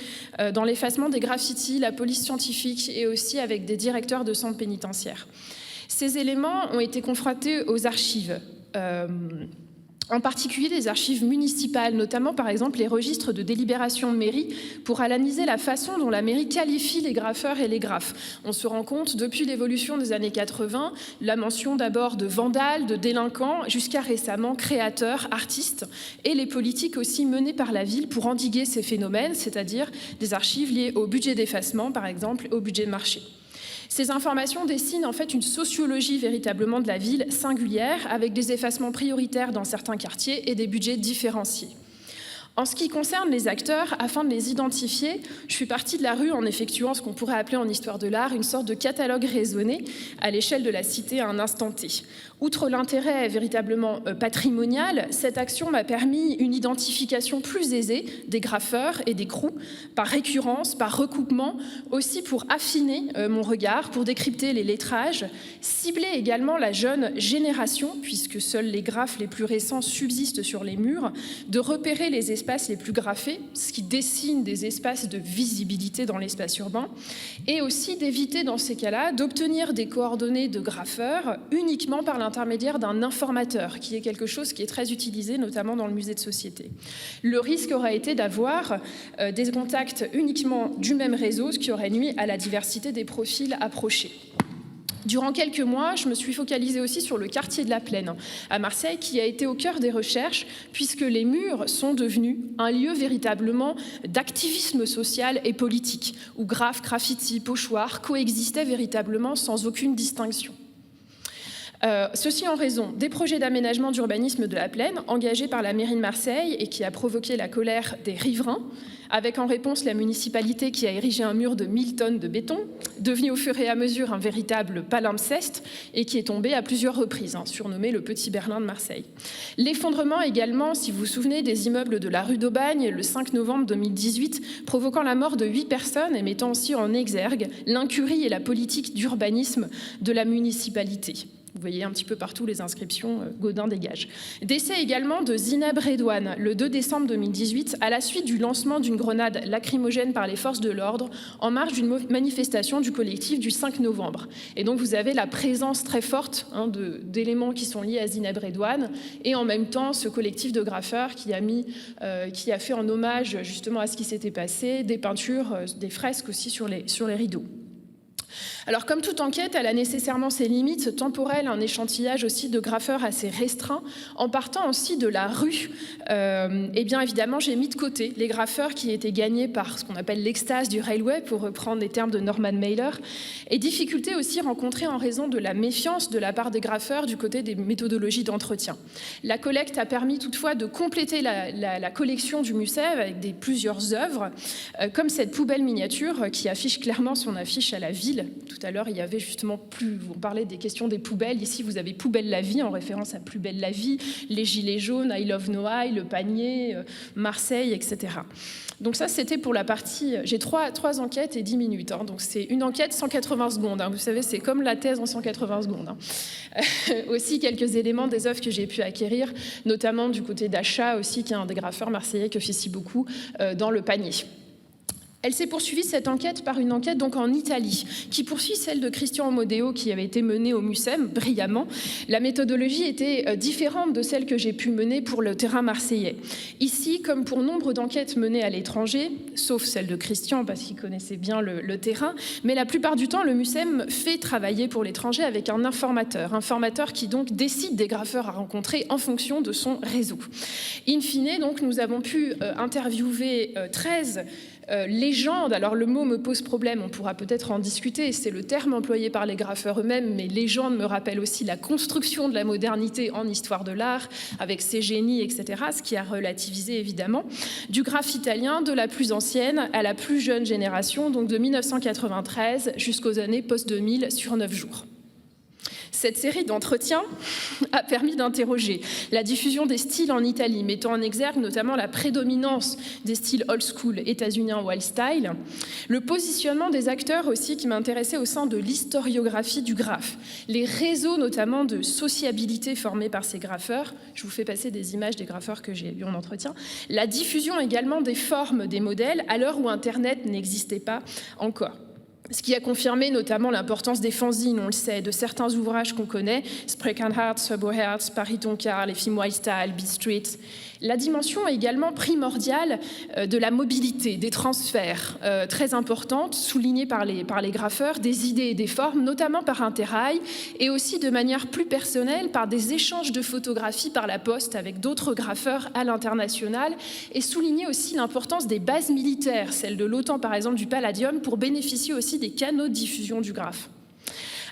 dans l'effacement des graffitis, la police scientifique et aussi avec des directeurs de centres pénitentiaires. Ces éléments ont été confrontés aux archives. En particulier des archives municipales, notamment par exemple les registres de délibération de mairie, pour analyser la façon dont la mairie qualifie les graffeurs et les graphes. On se rend compte, depuis l'évolution des années 80, la mention d'abord de vandales, de délinquants, jusqu'à récemment créateurs, artistes, et les politiques aussi menées par la ville pour endiguer ces phénomènes, c'est-à-dire des archives liées au budget d'effacement, par exemple, au budget de marché. Ces informations dessinent en fait une sociologie véritablement de la ville singulière, avec des effacements prioritaires dans certains quartiers et des budgets différenciés. En ce qui concerne les acteurs, afin de les identifier, je suis partie de la rue en effectuant ce qu'on pourrait appeler en histoire de l'art une sorte de catalogue raisonné à l'échelle de la cité à un instant T. Outre l'intérêt véritablement patrimonial, cette action m'a permis une identification plus aisée des graffeurs et des crews, par récurrence, par recoupement, aussi pour affiner mon regard, pour décrypter les lettrages, cibler également la jeune génération, puisque seuls les graphes les plus récents subsistent sur les murs, de repérer les espaces les plus graffés, ce qui dessine des espaces de visibilité dans l'espace urbain, et aussi d'éviter dans ces cas-là d'obtenir des coordonnées de graffeurs uniquement par l'intermédiaire d'un informateur, qui est quelque chose qui est très utilisé notamment dans le musée de société. Le risque aurait été d'avoir des contacts uniquement du même réseau, ce qui aurait nui à la diversité des profils approchés. Durant quelques mois, je me suis focalisée aussi sur le quartier de la Plaine, à Marseille, qui a été au cœur des recherches, puisque les murs sont devenus un lieu véritablement d'activisme social et politique, où graphes, graffitis, pochoirs coexistaient véritablement sans aucune distinction. Ceci en raison des projets d'aménagement d'urbanisme de la Plaine engagés par la mairie de Marseille et qui a provoqué la colère des riverains, avec en réponse la municipalité qui a érigé un mur de 1000 tonnes de béton, devenu au fur et à mesure un véritable palimpseste et qui est tombé à plusieurs reprises, surnommé le Petit Berlin de Marseille. L'effondrement également, si vous vous souvenez, des immeubles de la rue d'Aubagne le 5 novembre 2018, provoquant la mort de 8 personnes et mettant aussi en exergue l'incurie et la politique d'urbanisme de la municipalité. Vous voyez un petit peu partout les inscriptions Gaudin dégage. Décès également de Zineb Redouane le 2 décembre 2018 à la suite du lancement d'une grenade lacrymogène par les forces de l'ordre en marge d'une manifestation du collectif du 5 novembre. Et donc vous avez la présence très forte d'éléments qui sont liés à Zineb Redouane et en même temps ce collectif de graffeurs qui a fait en hommage justement à ce qui s'était passé des peintures, des fresques aussi sur les rideaux. Alors, comme toute enquête, elle a nécessairement ses limites temporelles, un échantillage aussi de graffeurs assez restreint. En partant aussi de la rue, et bien évidemment, j'ai mis de côté les graffeurs qui étaient gagnés par ce qu'on appelle l'extase du railway, pour reprendre les termes de Norman Mailer, et difficultés aussi rencontrées en raison de la méfiance de la part des graffeurs du côté des méthodologies d'entretien. La collecte a permis toutefois de compléter la collection du musée avec plusieurs œuvres, comme cette poubelle miniature qui affiche clairement son affiche à la ville. Tout à l'heure, il y avait justement on parlait des questions des poubelles. Ici, vous avez Poubelle la vie, en référence à Plus belle la vie, les gilets jaunes, I love Noailles, le panier, Marseille, etc. Donc ça, c'était pour la partie... J'ai trois enquêtes et 10 minutes. Donc c'est une enquête 180 secondes. Vous savez, c'est comme la thèse en 180 secondes. Aussi, quelques éléments des œuvres que j'ai pu acquérir, notamment du côté d'Achat aussi, qui est un des graffeurs marseillais que j'officie beaucoup, dans le panier. Elle s'est poursuivie, cette enquête, par une enquête donc en Italie, qui poursuit celle de Christian Amodeo, qui avait été menée au MUSEM brillamment. La méthodologie était différente de celle que j'ai pu mener pour le terrain marseillais. Ici, comme pour nombre d'enquêtes menées à l'étranger, sauf celle de Christian, parce qu'il connaissait bien le terrain, mais la plupart du temps, le MUSEM fait travailler pour l'étranger avec un informateur qui donc décide des graffeurs à rencontrer en fonction de son réseau. In fine, donc, nous avons pu interviewer 13 Légende, alors le mot me pose problème, on pourra peut-être en discuter, c'est le terme employé par les graffeurs eux-mêmes, mais légende me rappelle aussi la construction de la modernité en histoire de l'art, avec ses génies, etc., ce qui a relativisé évidemment, du graphe italien de la plus ancienne à la plus jeune génération, donc de 1993 jusqu'aux années post-2000 sur 9 jours. Cette série d'entretiens a permis d'interroger la diffusion des styles en Italie, mettant en exergue notamment la prédominance des styles old school états-uniens wild style, le positionnement des acteurs aussi qui m'intéressait au sein de l'historiographie du graphe, les réseaux notamment de sociabilité formés par ces graffeurs, je vous fais passer des images des graffeurs que j'ai eu en entretien, la diffusion également des formes des modèles à l'heure où Internet n'existait pas encore. Ce qui a confirmé notamment l'importance des fanzines, on le sait, de certains ouvrages qu'on connaît, Spreckenhardt, Subway Hearts, Paris Tonka, les films Wild Style, B-Street. La dimension également primordiale de la mobilité, des transferts, très importante, soulignée par les graffeurs, des idées et des formes, notamment par Interrail, et aussi de manière plus personnelle par des échanges de photographies par la poste avec d'autres graffeurs à l'international, et souligner aussi l'importance des bases militaires, celles de l'OTAN par exemple du Palladium, pour bénéficier aussi des canaux de diffusion du graphe.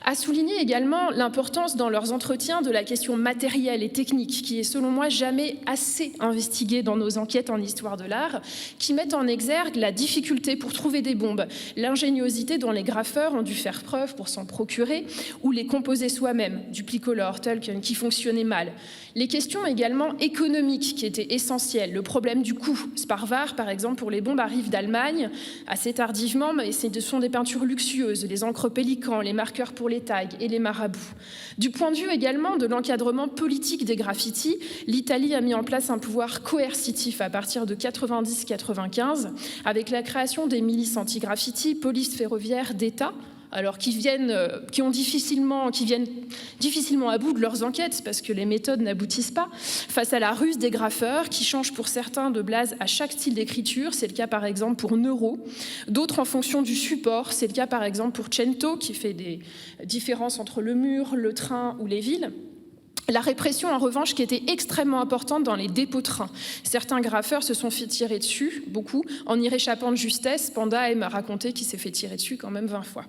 A souligner également l'importance dans leurs entretiens de la question matérielle et technique, qui est selon moi jamais assez investiguée dans nos enquêtes en histoire de l'art, qui mettent en exergue la difficulté pour trouver des bombes, l'ingéniosité dont les graffeurs ont dû faire preuve pour s'en procurer, ou les composer soi-même, du Plicolor, Tolkien, qui fonctionnait mal. Les questions également économiques qui étaient essentielles, le problème du coût. Sparvar, par exemple, pour les bombes arrivent d'Allemagne, assez tardivement, mais ce sont des peintures luxueuses, les encres pélicans, les marqueurs pour les tags et les marabouts. Du point de vue également de l'encadrement politique des graffitis, l'Italie a mis en place un pouvoir coercitif à partir de 90-95, avec la création des milices anti-graffiti, police ferroviaire d'État, alors qui viennent difficilement à bout de leurs enquêtes parce que les méthodes n'aboutissent pas, face à la ruse des graffeurs qui changent pour certains de blase à chaque style d'écriture, c'est le cas par exemple pour Neuro, d'autres en fonction du support, c'est le cas par exemple pour Cento qui fait des différences entre le mur, le train ou les villes. La répression, en revanche, qui était extrêmement importante dans les dépôts de trains. Certains graffeurs se sont fait tirer dessus, beaucoup, en y réchappant de justesse. Panda m'a raconté qu'il s'est fait tirer dessus quand même 20 fois.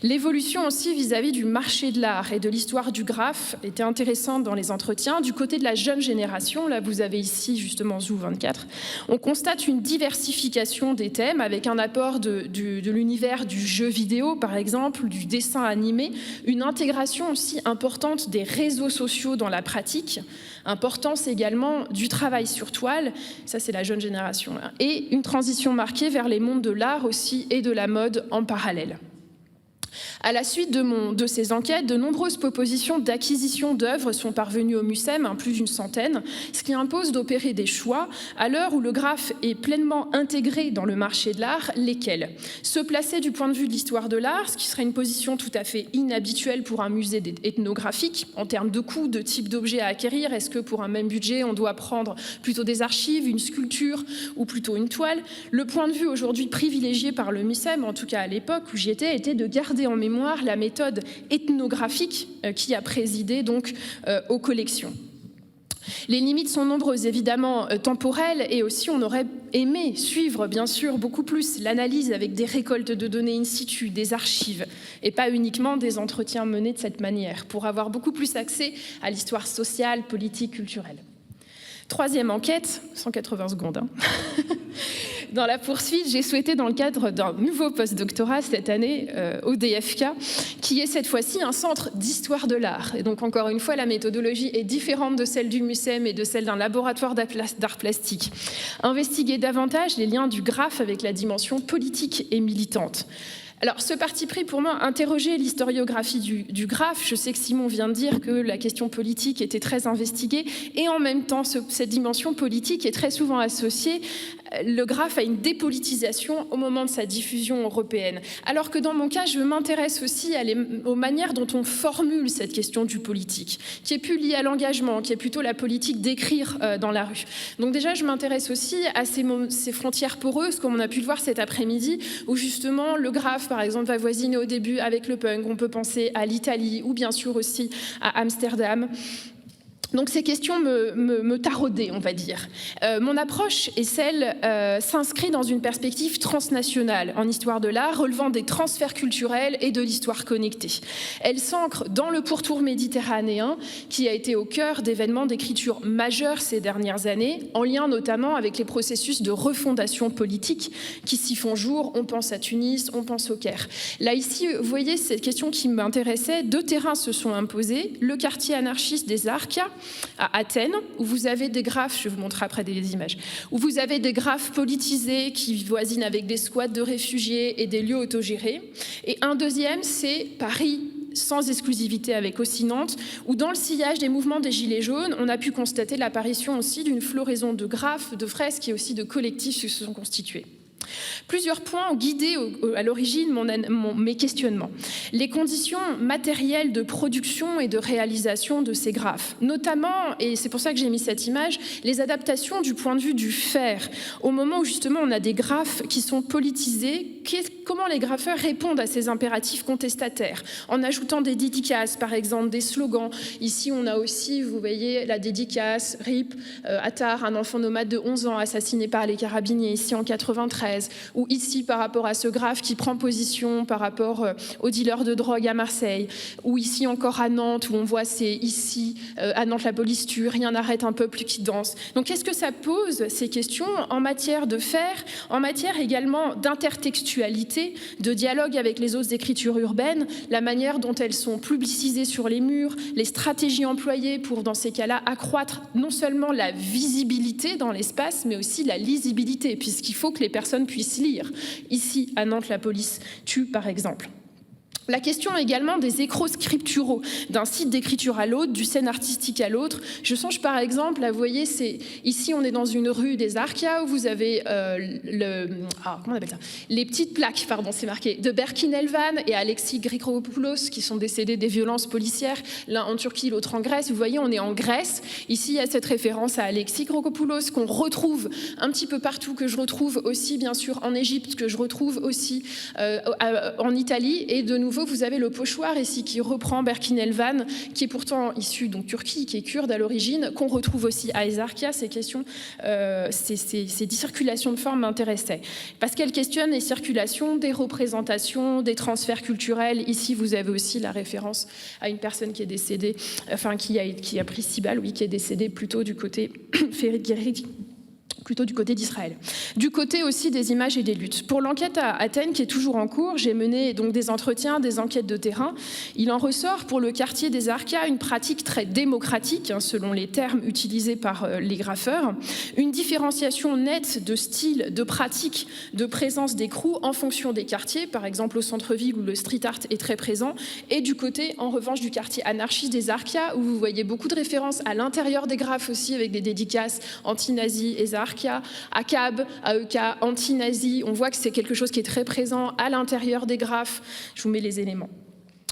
L'évolution aussi vis-à-vis du marché de l'art et de l'histoire du graphe était intéressante dans les entretiens. Du côté de la jeune génération, là vous avez ici justement Zoo 24, on constate une diversification des thèmes avec un apport de l'univers du jeu vidéo, par exemple, du dessin animé, une intégration aussi importante des réseaux sociaux dans la pratique, importance également du travail sur toile, ça c'est la jeune génération, là, et une transition marquée vers les mondes de l'art aussi et de la mode en parallèle. À la suite de ces enquêtes, de nombreuses propositions d'acquisition d'œuvres sont parvenues au MUCEM, plus d'une centaine, ce qui impose d'opérer des choix à l'heure où le graphe est pleinement intégré dans le marché de l'art, lesquels se placer du point de vue de l'histoire de l'art, ce qui serait une position tout à fait inhabituelle pour un musée ethnographique en termes de coûts, de type d'objets à acquérir. Est-ce que pour un même budget, on doit prendre plutôt des archives, une sculpture ou plutôt une toile? Le point de vue aujourd'hui privilégié par le MUCEM, en tout cas à l'époque où j'y étais, était de garder en mémoire la méthode ethnographique qui a présidé donc aux collections. Les limites sont nombreuses, évidemment temporelles, et aussi on aurait aimé suivre, bien sûr, beaucoup plus l'analyse avec des récoltes de données in situ, des archives, et pas uniquement des entretiens menés de cette manière, pour avoir beaucoup plus accès à l'histoire sociale, politique, culturelle. Troisième enquête, 180 secondes. Dans la poursuite, j'ai souhaité, dans le cadre d'un nouveau postdoctorat cette année au DFK, qui est cette fois-ci un centre d'histoire de l'art. Et donc, encore une fois, la méthodologie est différente de celle du MUCEM et de celle d'un laboratoire d'art plastique. Investiguer davantage les liens du graphe avec la dimension politique et militante. Alors, ce parti pris, pour moi, interroger l'historiographie du graphe. Je sais que Simon vient de dire que la question politique était très investiguée, et en même temps, cette dimension politique est très souvent associée, le graphe, à une dépolitisation au moment de sa diffusion européenne. Alors que dans mon cas, je m'intéresse aussi aux manières dont on formule cette question du politique, qui est plus liée à l'engagement, qui est plutôt la politique d'écrire dans la rue. Donc déjà, je m'intéresse aussi à ces frontières poreuses, comme on a pu le voir cet après-midi, où justement le graphe, par exemple, va voisiner au début avec le punk. On peut penser à l'Italie ou bien sûr aussi à Amsterdam. Donc ces questions me taraudaient, on va dire. Mon approche est celle s'inscrit dans une perspective transnationale en histoire de l'art, relevant des transferts culturels et de l'histoire connectée. Elle s'ancre dans le pourtour méditerranéen, qui a été au cœur d'événements d'écriture majeurs ces dernières années, en lien notamment avec les processus de refondation politique qui s'y font jour. On pense à Tunis, on pense au Caire. Là, ici, vous voyez, cette question qui m'intéressait, 2 terrains se sont imposés. Le quartier anarchiste des Arca, à Athènes, où vous avez des graphes, je vais vous montrer après des images, où vous avez des graphes politisés qui voisinent avec des squats de réfugiés et des lieux autogérés. Et un deuxième, c'est Paris, sans exclusivité avec aussi Nantes, où dans le sillage des mouvements des Gilets jaunes, on a pu constater l'apparition aussi d'une floraison de graphes, de fresques et aussi de collectifs qui se sont constitués. Plusieurs points ont guidé à l'origine mes questionnements. Les conditions matérielles de production et de réalisation de ces graphes, notamment, et c'est pour ça que j'ai mis cette image, les adaptations du point de vue du faire. Au moment où justement on a des graphes qui sont politisés, comment les graffeurs répondent à ces impératifs contestataires en ajoutant des dédicaces, par exemple des slogans. Ici on a aussi, vous voyez, la dédicace RIP Attar, un enfant nomade de 11 ans assassiné par les carabiniers ici en 93, ou ici par rapport à ce graphe qui prend position par rapport aux dealers de drogue à Marseille, ou ici encore à Nantes où on voit c'est ici à Nantes la police tue, rien n'arrête un peuple qui danse. Donc qu'est-ce que ça pose ces questions en matière de faire, en matière également d'intertextualité, de dialogue avec les autres écritures urbaines, la manière dont elles sont publicisées sur les murs, les stratégies employées pour dans ces cas-là accroître non seulement la visibilité dans l'espace mais aussi la lisibilité, puisqu'il faut que les personnes puissent lire. Ici, à Nantes, la police tue, par exemple. La question également des écros scripturaux, d'un site d'écriture à l'autre, du scène artistique à l'autre. Je songe par exemple, là, vous voyez, ici on est dans une rue des Arca où vous avez comment on appelle ça, les petites plaques, pardon, c'est marqué, de Berkin Elvan et Alexis Grigopoulos qui sont décédés des violences policières, l'un en Turquie, l'autre en Grèce. Vous voyez, on est en Grèce. Ici, il y a cette référence à Alexis Grigopoulos qu'on retrouve un petit peu partout, que je retrouve aussi, bien sûr, en Égypte, que je retrouve aussi en Italie, et de nouveau, vous avez le pochoir ici qui reprend Berkin Elvan, qui est pourtant issu donc Turquie, qui est kurde à l'origine, qu'on retrouve aussi à Ezarkia. Ces questions, ces circulations de forme m'intéressaient parce qu'elles questionnent les circulations, des représentations, des transferts culturels. Ici, vous avez aussi la référence à une personne qui est décédée, enfin qui a pris 6 balles, oui, qui est décédée plutôt du côté plutôt du côté d'Israël. Du côté aussi des images et des luttes. Pour l'enquête à Athènes, qui est toujours en cours, j'ai mené donc des entretiens, des enquêtes de terrain. Il en ressort pour le quartier des Arca une pratique très démocratique, selon les termes utilisés par les graffeurs, une différenciation nette de style, de pratique, de présence d'écrous en fonction des quartiers, par exemple au centre-ville où le street art est très présent, et du côté, en revanche, du quartier anarchiste des Arca, où vous voyez beaucoup de références à l'intérieur des graphes aussi, avec des dédicaces anti-nazis et Arca, ACAB, AEK, anti-nazi. On voit que c'est quelque chose qui est très présent à l'intérieur des graphes. Je vous mets les éléments.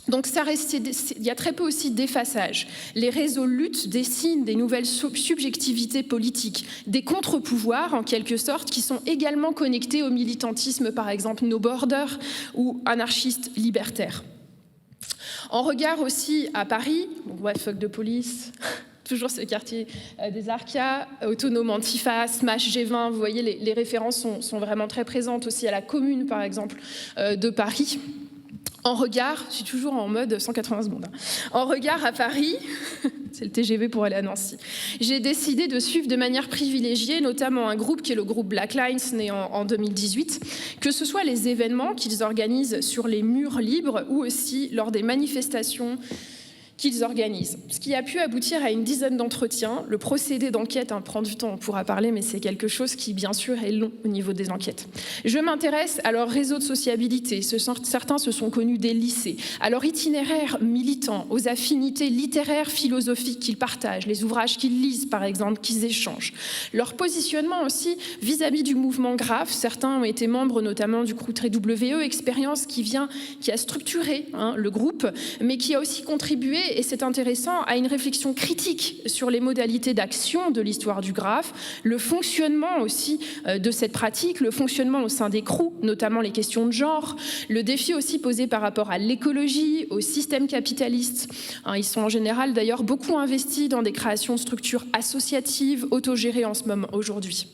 Donc il y a très peu aussi d'effaçage. Les réseaux luttes dessinent des nouvelles subjectivités politiques, des contre-pouvoirs en quelque sorte, qui sont également connectés au militantisme, par exemple No Border ou anarchistes libertaires. En regard aussi à Paris, what fuck de police, toujours ce quartier des Arca, Autonome, Antifa, Smash, G20, vous voyez les références sont vraiment très présentes aussi à la commune par exemple de Paris. En regard, je suis toujours en mode 180 secondes, en regard à Paris, c'est le TGV pour aller à Nancy, j'ai décidé de suivre de manière privilégiée notamment un groupe qui est le groupe Black Lines, né en 2018, que ce soit les événements qu'ils organisent sur les murs libres ou aussi lors des manifestations qu'ils organisent. Ce qui a pu aboutir à une dizaine d'entretiens. Le procédé d'enquête prend du temps, on pourra parler, mais c'est quelque chose qui, bien sûr, est long au niveau des enquêtes. Je m'intéresse à leur réseau de sociabilité. Certains se sont connus des lycées, à leur itinéraire militant, aux affinités littéraires, philosophiques qu'ils partagent, les ouvrages qu'ils lisent, par exemple, qu'ils échangent. Leur positionnement aussi vis-à-vis du mouvement graphe. Certains ont été membres notamment du groupe WE, expérience qui a structuré le groupe, mais qui a aussi contribué et c'est intéressant, à une réflexion critique sur les modalités d'action de l'histoire du graphe, le fonctionnement aussi de cette pratique, le fonctionnement au sein des crews, notamment les questions de genre, le défi aussi posé par rapport à l'écologie, au système capitaliste. Ils sont en général d'ailleurs beaucoup investis dans des créations de structures associatives, autogérées en ce moment aujourd'hui.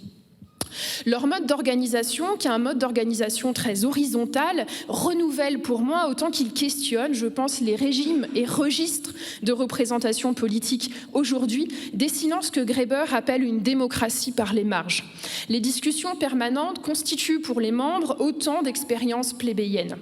Leur mode d'organisation, qui est un mode d'organisation très horizontal, renouvelle pour moi autant qu'il questionne, je pense, les régimes et registres de représentation politique aujourd'hui, dessinant ce que Graeber appelle une démocratie par les marges. Les discussions permanentes constituent pour les membres autant d'expériences plébéiennes.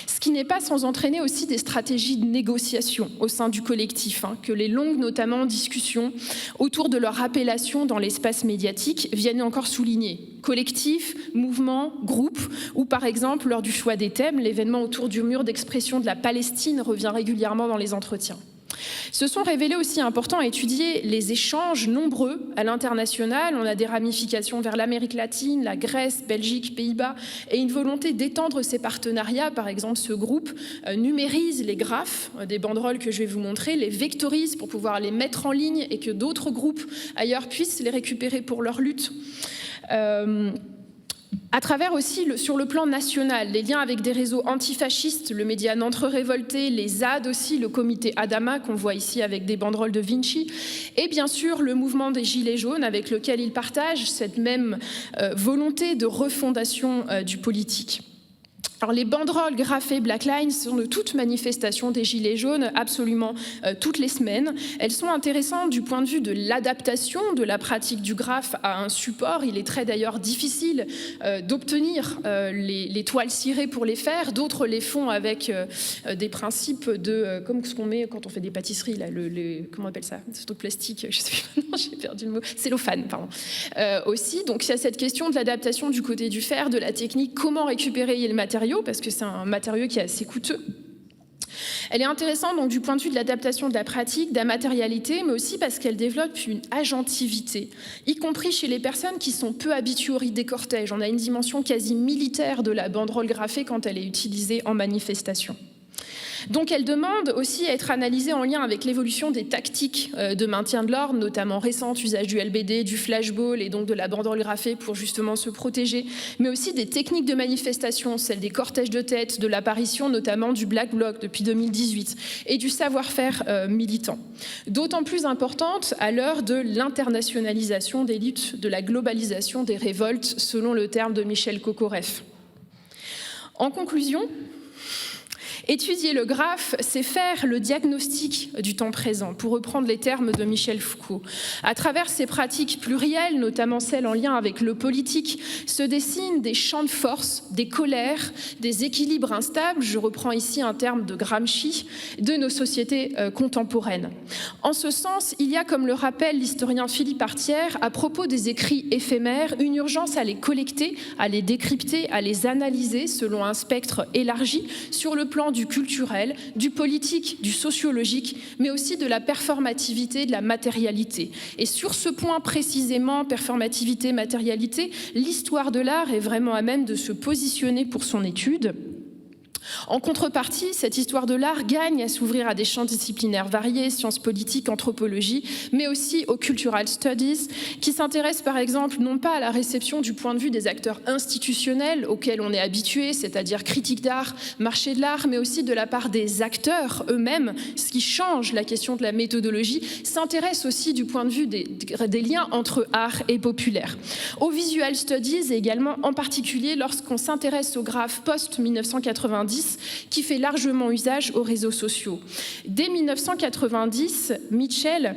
Ce qui n'est pas sans entraîner aussi des stratégies de négociation au sein du collectif, que les longues, notamment, discussions autour de leur appellation dans l'espace médiatique viennent encore souligner. Collectif, mouvement, groupe, ou par exemple, lors du choix des thèmes, l'événement autour du mur d'expression de la Palestine revient régulièrement dans les entretiens. Se sont révélés aussi importants à étudier les échanges nombreux à l'international. On a des ramifications vers l'Amérique latine, la Grèce, Belgique, Pays-Bas, et une volonté d'étendre ces partenariats. Par exemple, ce groupe numérise les graphes, des banderoles que je vais vous montrer, les vectorise pour pouvoir les mettre en ligne et que d'autres groupes ailleurs puissent les récupérer pour leur lutte. À travers aussi, sur le plan national, les liens avec des réseaux antifascistes, le média Nantes Révolté, les ZAD aussi, le comité Adama qu'on voit ici avec des banderoles de Vinci, et bien sûr le mouvement des Gilets jaunes avec lequel ils partagent cette même volonté de refondation du politique. Alors, les banderoles graphées Black Lines sont de toute manifestation des Gilets jaunes, absolument toutes les semaines. Elles sont intéressantes du point de vue de l'adaptation de la pratique du graphe à un support. Il est très d'ailleurs difficile d'obtenir les toiles cirées pour les faire. D'autres les font avec des principes de, comme ce qu'on met quand on fait des pâtisseries, là, comment on appelle ça, ce truc plastique, je sais plus, non, j'ai perdu le mot, cellophane, pardon. Aussi, donc il y a cette question de l'adaptation du côté du fer, de la technique, comment récupérer le matériau, parce que c'est un matériau qui est assez coûteux. Elle est intéressante donc, du point de vue de l'adaptation de la pratique, de la matérialité, mais aussi parce qu'elle développe une agentivité, y compris chez les personnes qui sont peu habituées au rite des cortèges. On a une dimension quasi militaire de la banderole graphée quand elle est utilisée en manifestation. Donc elle demande aussi à être analysée en lien avec l'évolution des tactiques de maintien de l'ordre, notamment récentes, usage du LBD, du flashball et donc de la banderole graphée pour justement se protéger, mais aussi des techniques de manifestation, celles des cortèges de tête, de l'apparition notamment du Black Bloc depuis 2018 et du savoir-faire militant. D'autant plus importante à l'heure de l'internationalisation des luttes, de la globalisation des révoltes, selon le terme de Michel Kokoreff. En conclusion, étudier le graphe, c'est faire le diagnostic du temps présent, pour reprendre les termes de Michel Foucault. À travers ces pratiques plurielles, notamment celles en lien avec le politique, se dessinent des champs de force, des colères, des équilibres instables, je reprends ici un terme de Gramsci, de nos sociétés contemporaines. En ce sens, il y a, comme le rappelle l'historien Philippe Artière, à propos des écrits éphémères, une urgence à les collecter, à les décrypter, à les analyser selon un spectre élargi sur le plan du culturel, du politique, du sociologique, mais aussi de la performativité, de la matérialité. Et sur ce point précisément, performativité, matérialité, l'histoire de l'art est vraiment à même de se positionner pour son étude. En contrepartie, cette histoire de l'art gagne à s'ouvrir à des champs disciplinaires variés, sciences politiques, anthropologie, mais aussi aux cultural studies, qui s'intéressent par exemple non pas à la réception du point de vue des acteurs institutionnels auxquels on est habitué, c'est-à-dire critique d'art, marché de l'art, mais aussi de la part des acteurs eux-mêmes, ce qui change la question de la méthodologie, s'intéressent aussi du point de vue des liens entre art et populaire. Aux visual studies et également en particulier lorsqu'on s'intéresse au graphe post-1990, qui fait largement usage aux réseaux sociaux. Dès 1990, Mitchell,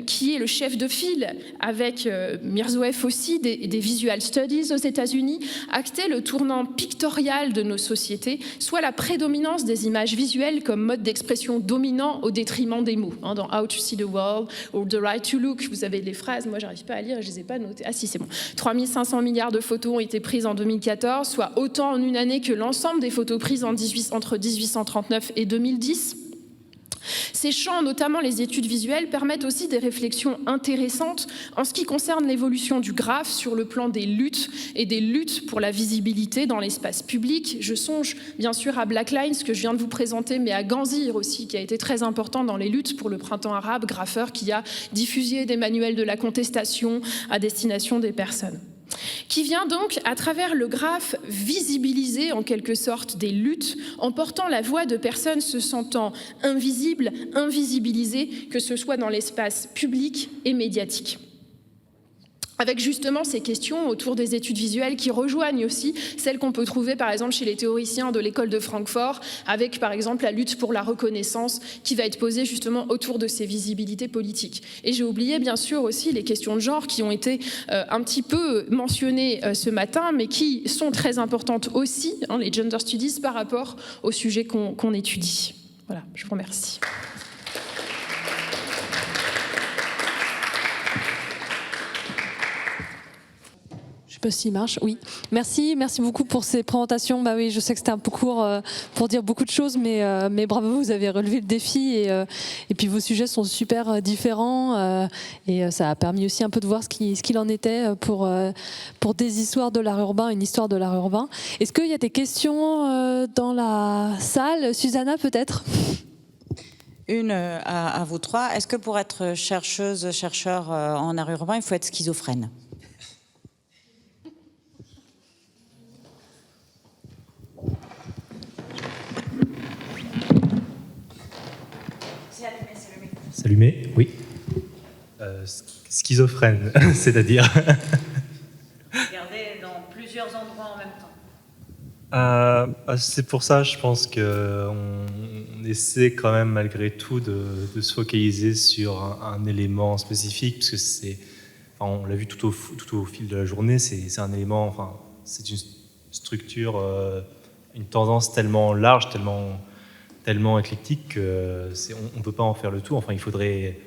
qui est le chef de file avec Mirzoeff aussi des Visual Studies aux États-Unis, actait le tournant pictorial de nos sociétés, soit la prédominance des images visuelles comme mode d'expression dominant au détriment des mots. Dans How to See the World ou The Right to Look, vous avez les phrases, moi j'arrive pas à lire, je les ai pas notées. Ah si, c'est bon. 3500 milliards de photos ont été prises en 2014, soit autant en une année que l'ensemble des photos prises entre 1839 et 2010. Ces champs, notamment les études visuelles, permettent aussi des réflexions intéressantes en ce qui concerne l'évolution du graphe sur le plan des luttes et des luttes pour la visibilité dans l'espace public. Je songe bien sûr à Black Lines, que je viens de vous présenter, mais à Ganzir aussi, qui a été très important dans les luttes pour le printemps arabe, graffeur qui a diffusé des manuels de la contestation à destination des personnes. Qui vient donc, à travers le graphe, visibiliser en quelque sorte des luttes en portant la voix de personnes se sentant invisibles, invisibilisées, que ce soit dans l'espace public et médiatique. Avec justement ces questions autour des études visuelles qui rejoignent aussi celles qu'on peut trouver par exemple chez les théoriciens de l'école de Francfort, avec par exemple la lutte pour la reconnaissance qui va être posée justement autour de ces visibilités politiques. Et j'ai oublié bien sûr aussi les questions de genre qui ont été un petit peu mentionnées ce matin, mais qui sont très importantes aussi, les gender studies, par rapport au sujet qu'on étudie. Voilà, je vous remercie. Je sais pas s'il marche, oui. Merci beaucoup pour ces présentations. Bah oui, je sais que c'était un peu court pour dire beaucoup de choses, mais bravo, vous avez relevé le défi et puis vos sujets sont super différents et ça a permis aussi un peu de voir ce qu'il en était pour des histoires de l'art urbain, une histoire de l'art urbain. Est-ce qu'il y a des questions dans la salle? Susanna, peut-être? Une à vous trois. Est-ce que pour être chercheur en art urbain, il faut être schizophrène? C'est allumé, oui. Schizophrène, c'est-à-dire Regarder dans plusieurs endroits en même temps. c'est pour ça, je pense qu'on essaie quand même malgré tout de se focaliser sur un élément spécifique, parce que on l'a vu tout au fil de la journée, c'est un élément, c'est une structure, une tendance tellement large, tellement éclectique qu'on ne peut pas en faire le tout. Enfin, il faudrait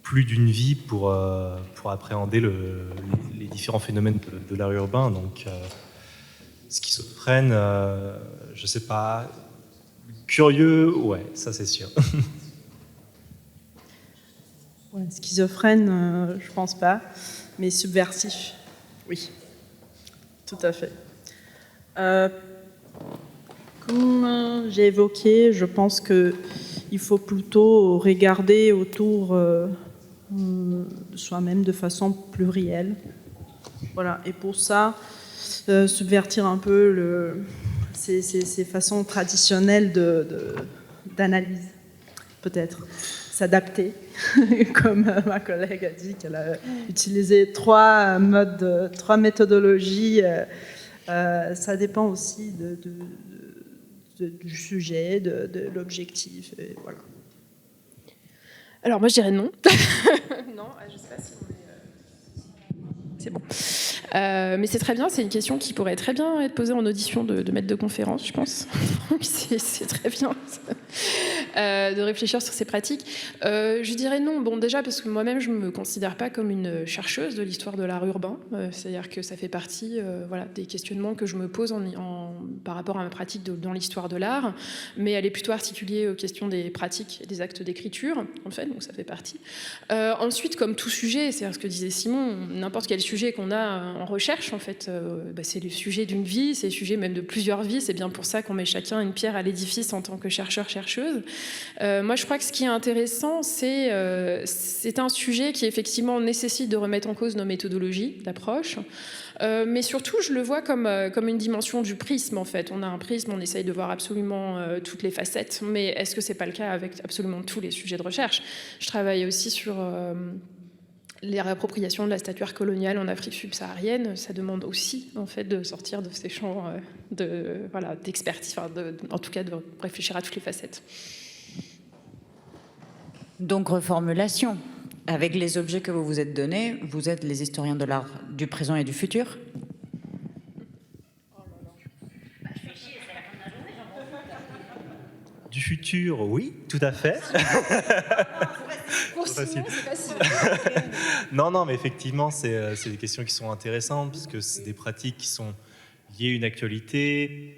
plus d'une vie pour appréhender les différents phénomènes de l'art urbain. Donc, schizophrène, je sais pas, curieux, ouais, ça c'est sûr. Ouais, schizophrène, je pense pas, mais subversif, oui, tout à fait. Comme j'ai évoqué, je pense qu'il faut plutôt regarder autour de soi-même de façon plurielle. Voilà. Et pour ça, subvertir un peu ces façons traditionnelles d'analyse, peut-être. S'adapter, comme ma collègue a dit qu'elle a utilisé trois méthodologies. Ça dépend aussi du sujet, de l'objectif, et voilà. Alors moi je dirais non. Non, je sais pas si on est... C'est bon. Mais c'est très bien, c'est une question qui pourrait très bien être posée en audition de maître de conférence, je pense. C'est très bien de réfléchir sur ces pratiques. Je dirais non, bon déjà parce que moi-même je ne me considère pas comme une chercheuse de l'histoire de l'art urbain, c'est-à-dire que ça fait partie voilà, des questionnements que je me pose par rapport à ma pratique dans l'histoire de l'art, mais elle est plutôt articulée aux questions des pratiques et des actes d'écriture, en fait, donc ça fait partie. Ensuite, comme tout sujet, c'est ce que disait Simon, n'importe quel sujet qu'on a en recherche, en fait, c'est le sujet d'une vie, c'est le sujet même de plusieurs vies, c'est bien pour ça qu'on met chacun une pierre à l'édifice en tant que chercheur-chercheuse. Moi, je crois que ce qui est intéressant, c'est un sujet qui, effectivement, nécessite de remettre en cause nos méthodologies d'approche, mais surtout, je le vois comme une dimension du prisme, en fait. On a un prisme, on essaye de voir absolument toutes les facettes, mais est-ce que c'est pas le cas avec absolument tous les sujets de recherche? Je travaille aussi sur... les réappropriations de la statuaire coloniale en Afrique subsaharienne, ça demande aussi en fait de sortir de ces champs d'expertise, en tout cas de réfléchir à toutes les facettes. Donc reformulation, avec les objets que vous vous êtes donnés, vous êtes les historiens de l'art du présent et du futur? Du futur, oui, tout à fait. Pour Simon, c'est facile. Non, mais effectivement, c'est des questions qui sont intéressantes, parce que c'est des pratiques qui sont y ait une actualité.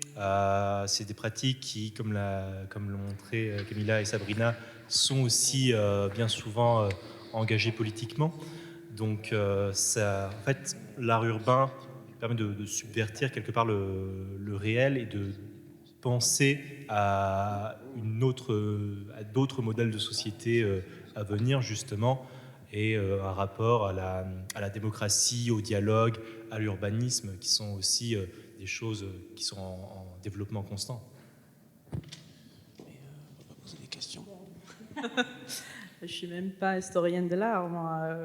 C'est des pratiques qui, comme l'ont montré Camilla et Sabrina, sont aussi bien souvent engagées politiquement. Donc, en fait, l'art urbain permet de subvertir quelque part le réel et de penser à d'autres modèles de société à venir, justement, et un rapport à la démocratie, au dialogue, à l'urbanisme, qui sont aussi des choses qui sont en développement constant. On va pas poser des questions. Je suis même pas historienne de l'art, moi.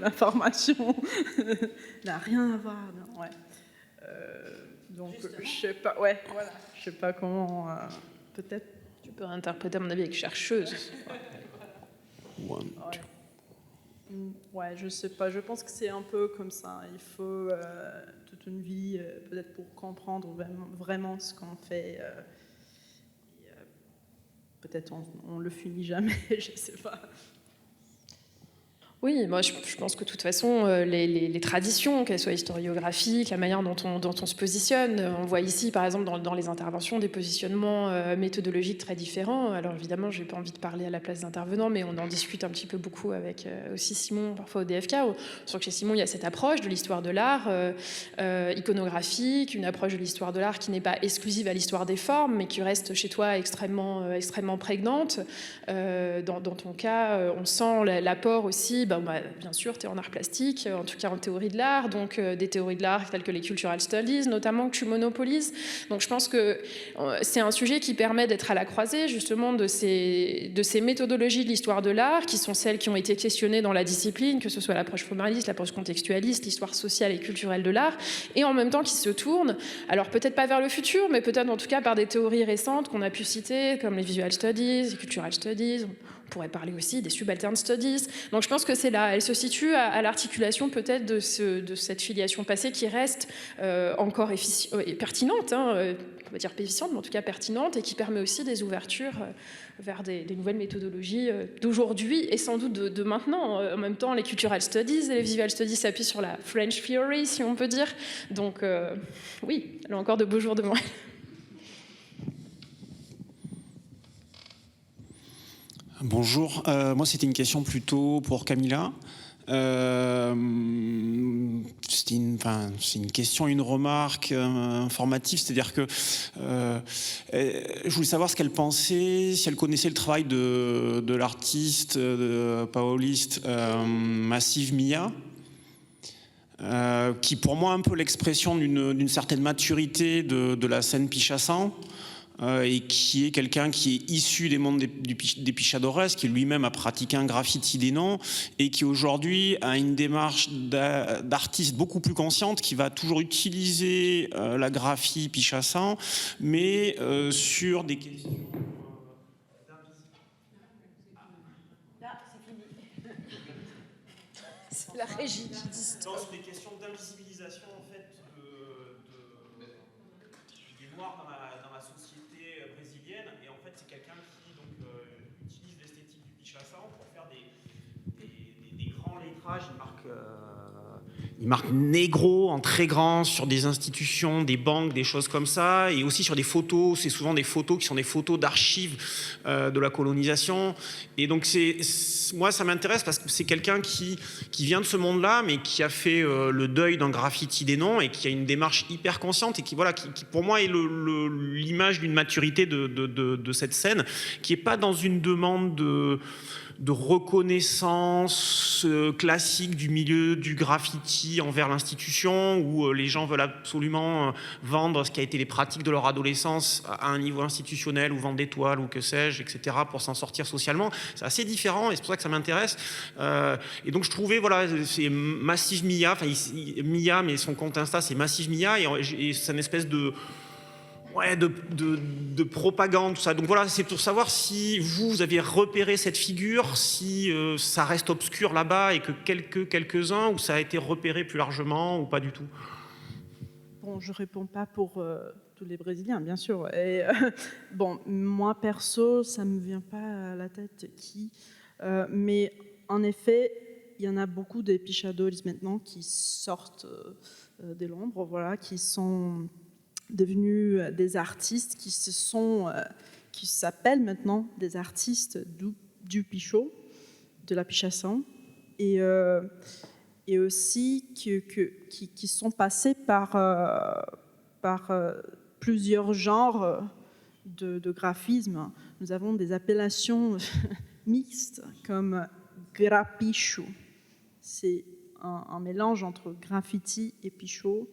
Ma formation n'a rien à voir. Non, ouais. Donc, je sais pas. Ouais, voilà. Je sais pas comment. Peut-être. Tu peux interpréter, à mon avis, avec chercheuse. Ouais, je sais pas. Je pense que c'est un peu comme ça. Il faut toute une vie, peut-être pour comprendre vraiment ce qu'on fait. Peut-être on le finit jamais, je sais pas. Oui, moi je pense que de toute façon, les traditions, qu'elles soient historiographiques, la manière dont on se positionne, on voit ici par exemple dans les interventions des positionnements méthodologiques très différents. Alors évidemment, j'ai pas envie de parler à la place d'intervenants, mais on en discute un petit peu beaucoup avec aussi Simon, parfois au DFK. Sur que chez Simon, il y a cette approche de l'histoire de l'art iconographique, une approche de l'histoire de l'art qui n'est pas exclusive à l'histoire des formes, mais qui reste chez toi extrêmement prégnante. Dans ton cas, on sent l'apport aussi. Bien sûr, tu es en art plastique, en tout cas en théorie de l'art, donc des théories de l'art telles que les cultural studies, notamment, que tu monopolises. Donc je pense que c'est un sujet qui permet d'être à la croisée, justement, de ces méthodologies de l'histoire de l'art, qui sont celles qui ont été questionnées dans la discipline, que ce soit l'approche formaliste, l'approche contextualiste, l'histoire sociale et culturelle de l'art, et en même temps qui se tournent, alors peut-être pas vers le futur, mais peut-être en tout cas par des théories récentes qu'on a pu citer, comme les visual studies, les cultural studies. On pourrait parler aussi des subaltern studies. Donc je pense que c'est là, elle se situe à l'articulation peut-être de cette filiation passée qui reste encore pertinente, on va dire pas efficiente, mais en tout cas pertinente, et qui permet aussi des ouvertures vers des nouvelles méthodologies d'aujourd'hui et sans doute de maintenant. En même temps, les cultural studies et les visual studies s'appuient sur la French theory, si on peut dire. Donc oui, elle a encore de beaux jours devant elle. Bonjour, moi c'était une question plutôt pour Camilla. C'est une question, une remarque informative, c'est-à-dire que je voulais savoir ce qu'elle pensait, si elle connaissait le travail de l'artiste, paoliste Massive Mia, qui pour moi est un peu l'expression d'une certaine maturité de la scène Pichassan. Et qui est quelqu'un qui est issu des mondes des Pichadores, qui lui-même a pratiqué un graffiti des noms et qui aujourd'hui a une démarche d'artiste beaucoup plus consciente, qui va toujours utiliser la graphie Pichassan, mais sur des questions... C'est la régie qui dit ça. Non, c'est des questions d'invisibilisation en fait des Noirs dans la société brésilienne, et en fait c'est quelqu'un qui donc, utilise l'esthétique du Pichassan pour faire des grands lettrages. Il marque négro en très grand sur des institutions, des banques, des choses comme ça, et aussi sur des photos. C'est souvent des photos qui sont des photos d'archives de la colonisation. Et donc moi ça m'intéresse parce que c'est quelqu'un qui vient de ce monde-là, mais qui a fait le deuil d'un graffiti des noms et qui a une démarche hyper consciente et qui pour moi est l'image d'une maturité de cette scène, qui n'est pas dans une demande de reconnaissance classique du milieu du graffiti envers l'institution, où les gens veulent absolument vendre ce qui a été les pratiques de leur adolescence à un niveau institutionnel, ou vendre des toiles, ou que sais-je, etc., pour s'en sortir socialement. C'est assez différent, et c'est pour ça que ça m'intéresse. Et donc je trouvais, voilà, c'est Massive Mia, Mia, mais son compte Insta, c'est Massive Mia, et c'est une espèce de propagande, tout ça. Donc voilà, c'est pour savoir si vous avez repéré cette figure, si ça reste obscur là-bas et que quelques-uns, ou ça a été repéré plus largement, ou pas du tout. Bon, je ne réponds pas pour tous les Brésiliens, bien sûr. Et, bon, moi, perso, ça ne me vient pas à la tête qui. Mais en effet, il y en a beaucoup des pichadoles maintenant qui sortent de l'ombre, voilà, qui sont devenus des artistes qui s'appellent maintenant des artistes du pichot, de la pichasson, et aussi qui sont passés par plusieurs genres de graphisme. Nous avons des appellations mixtes comme grappichou. C'est un mélange entre graffiti et pichot.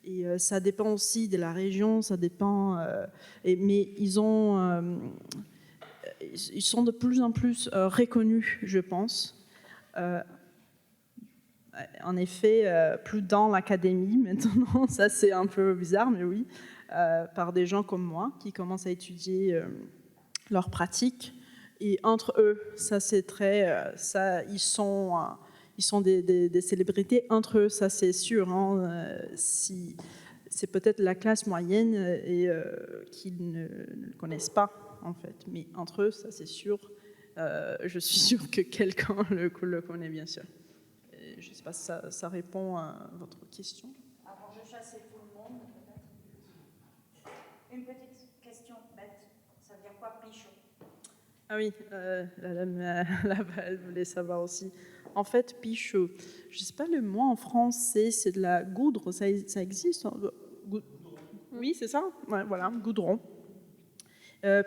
Et ça dépend aussi de la région, ça dépend. Mais ils sont de plus en plus reconnus, je pense. En effet, plus dans l'académie maintenant, ça c'est un peu bizarre, mais oui, par des gens comme moi qui commencent à étudier leurs pratiques. Et entre eux, ça c'est très, ils sont des célébrités entre eux, ça c'est sûr. Hein, si c'est peut-être la classe moyenne et qu'ils ne le connaissent pas en fait, mais entre eux, ça c'est sûr. Je suis sûre que quelqu'un le connaît bien sûr. Et je ne sais pas si ça répond à votre question. Avant de chasser tout le monde, peut-être. Une petite question bête. Ça veut dire quoi, pichot? Ah oui, la dame là-bas, elle voulait savoir aussi. En fait, pichot, je ne sais pas le mot en français, c'est de la goudre, ça existe? Oui, c'est ça? Ouais, voilà, goudron.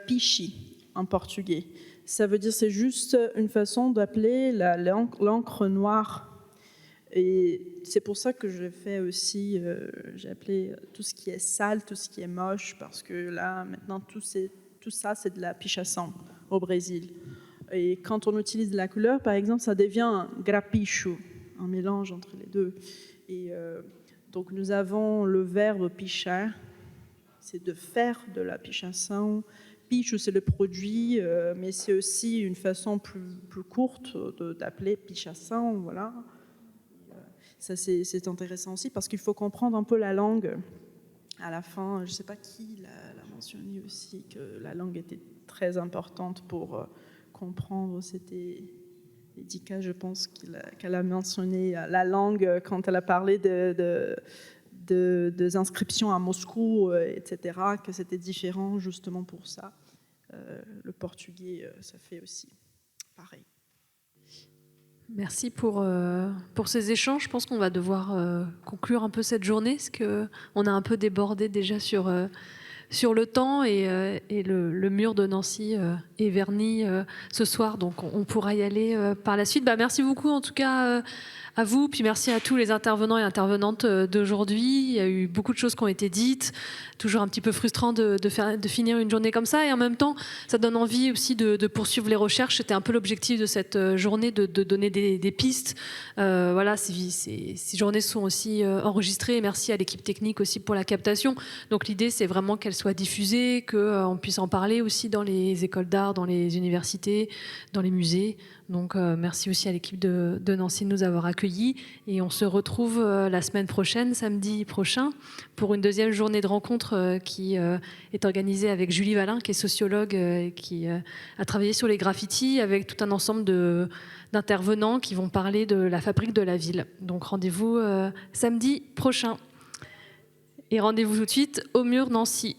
Pichi, en portugais. Ça veut dire, c'est juste une façon d'appeler l'encre noire. Et c'est pour ça que je fais aussi, j'ai appelé tout ce qui est sale, tout ce qui est moche, parce que là, maintenant, tout ça, c'est de la pichação au Brésil. Et quand on utilise de la couleur, par exemple, ça devient un grapicho, un mélange entre les deux. Et donc, nous avons le verbe pichar, c'est de faire de la pichação. Picho, c'est le produit, mais c'est aussi une façon plus courte d'appeler pichação, voilà. Ça, c'est intéressant aussi parce qu'il faut comprendre un peu la langue. À la fin, je ne sais pas qui l'a mentionné aussi, que la langue était très importante pour comprendre. C'était Edika, je pense, qu'elle a mentionné la langue quand elle a parlé des inscriptions à Moscou, etc., que c'était différent justement pour ça. Le portugais, ça fait aussi pareil. Merci pour ces échanges. Je pense qu'on va devoir conclure un peu cette journée, parce qu'on a un peu débordé déjà sur le temps et le mur de Nancy est verni ce soir, donc on pourra y aller par la suite. Merci beaucoup en tout cas à vous, puis merci à tous les intervenants et intervenantes d'aujourd'hui. Il y a eu beaucoup de choses qui ont été dites, toujours un petit peu frustrant de finir une journée comme ça, et en même temps ça donne envie aussi de poursuivre les recherches. C'était un peu l'objectif de cette journée, de donner des pistes. Voilà, ces journées sont aussi enregistrées. Merci à l'équipe technique aussi pour la captation. Donc l'idée c'est vraiment qu'elle soit diffusée, qu'on puisse en parler aussi dans les écoles d'art, dans les universités, dans les musées. Donc merci aussi à l'équipe de Nancy de nous avoir accueillis, et on se retrouve la semaine prochaine, samedi prochain, pour une deuxième journée de rencontre qui est organisée avec Julie Valin, qui est sociologue, qui a travaillé sur les graffitis avec tout un ensemble d'intervenants qui vont parler de la fabrique de la ville. Donc rendez-vous samedi prochain, et rendez-vous tout de suite au mur Nancy.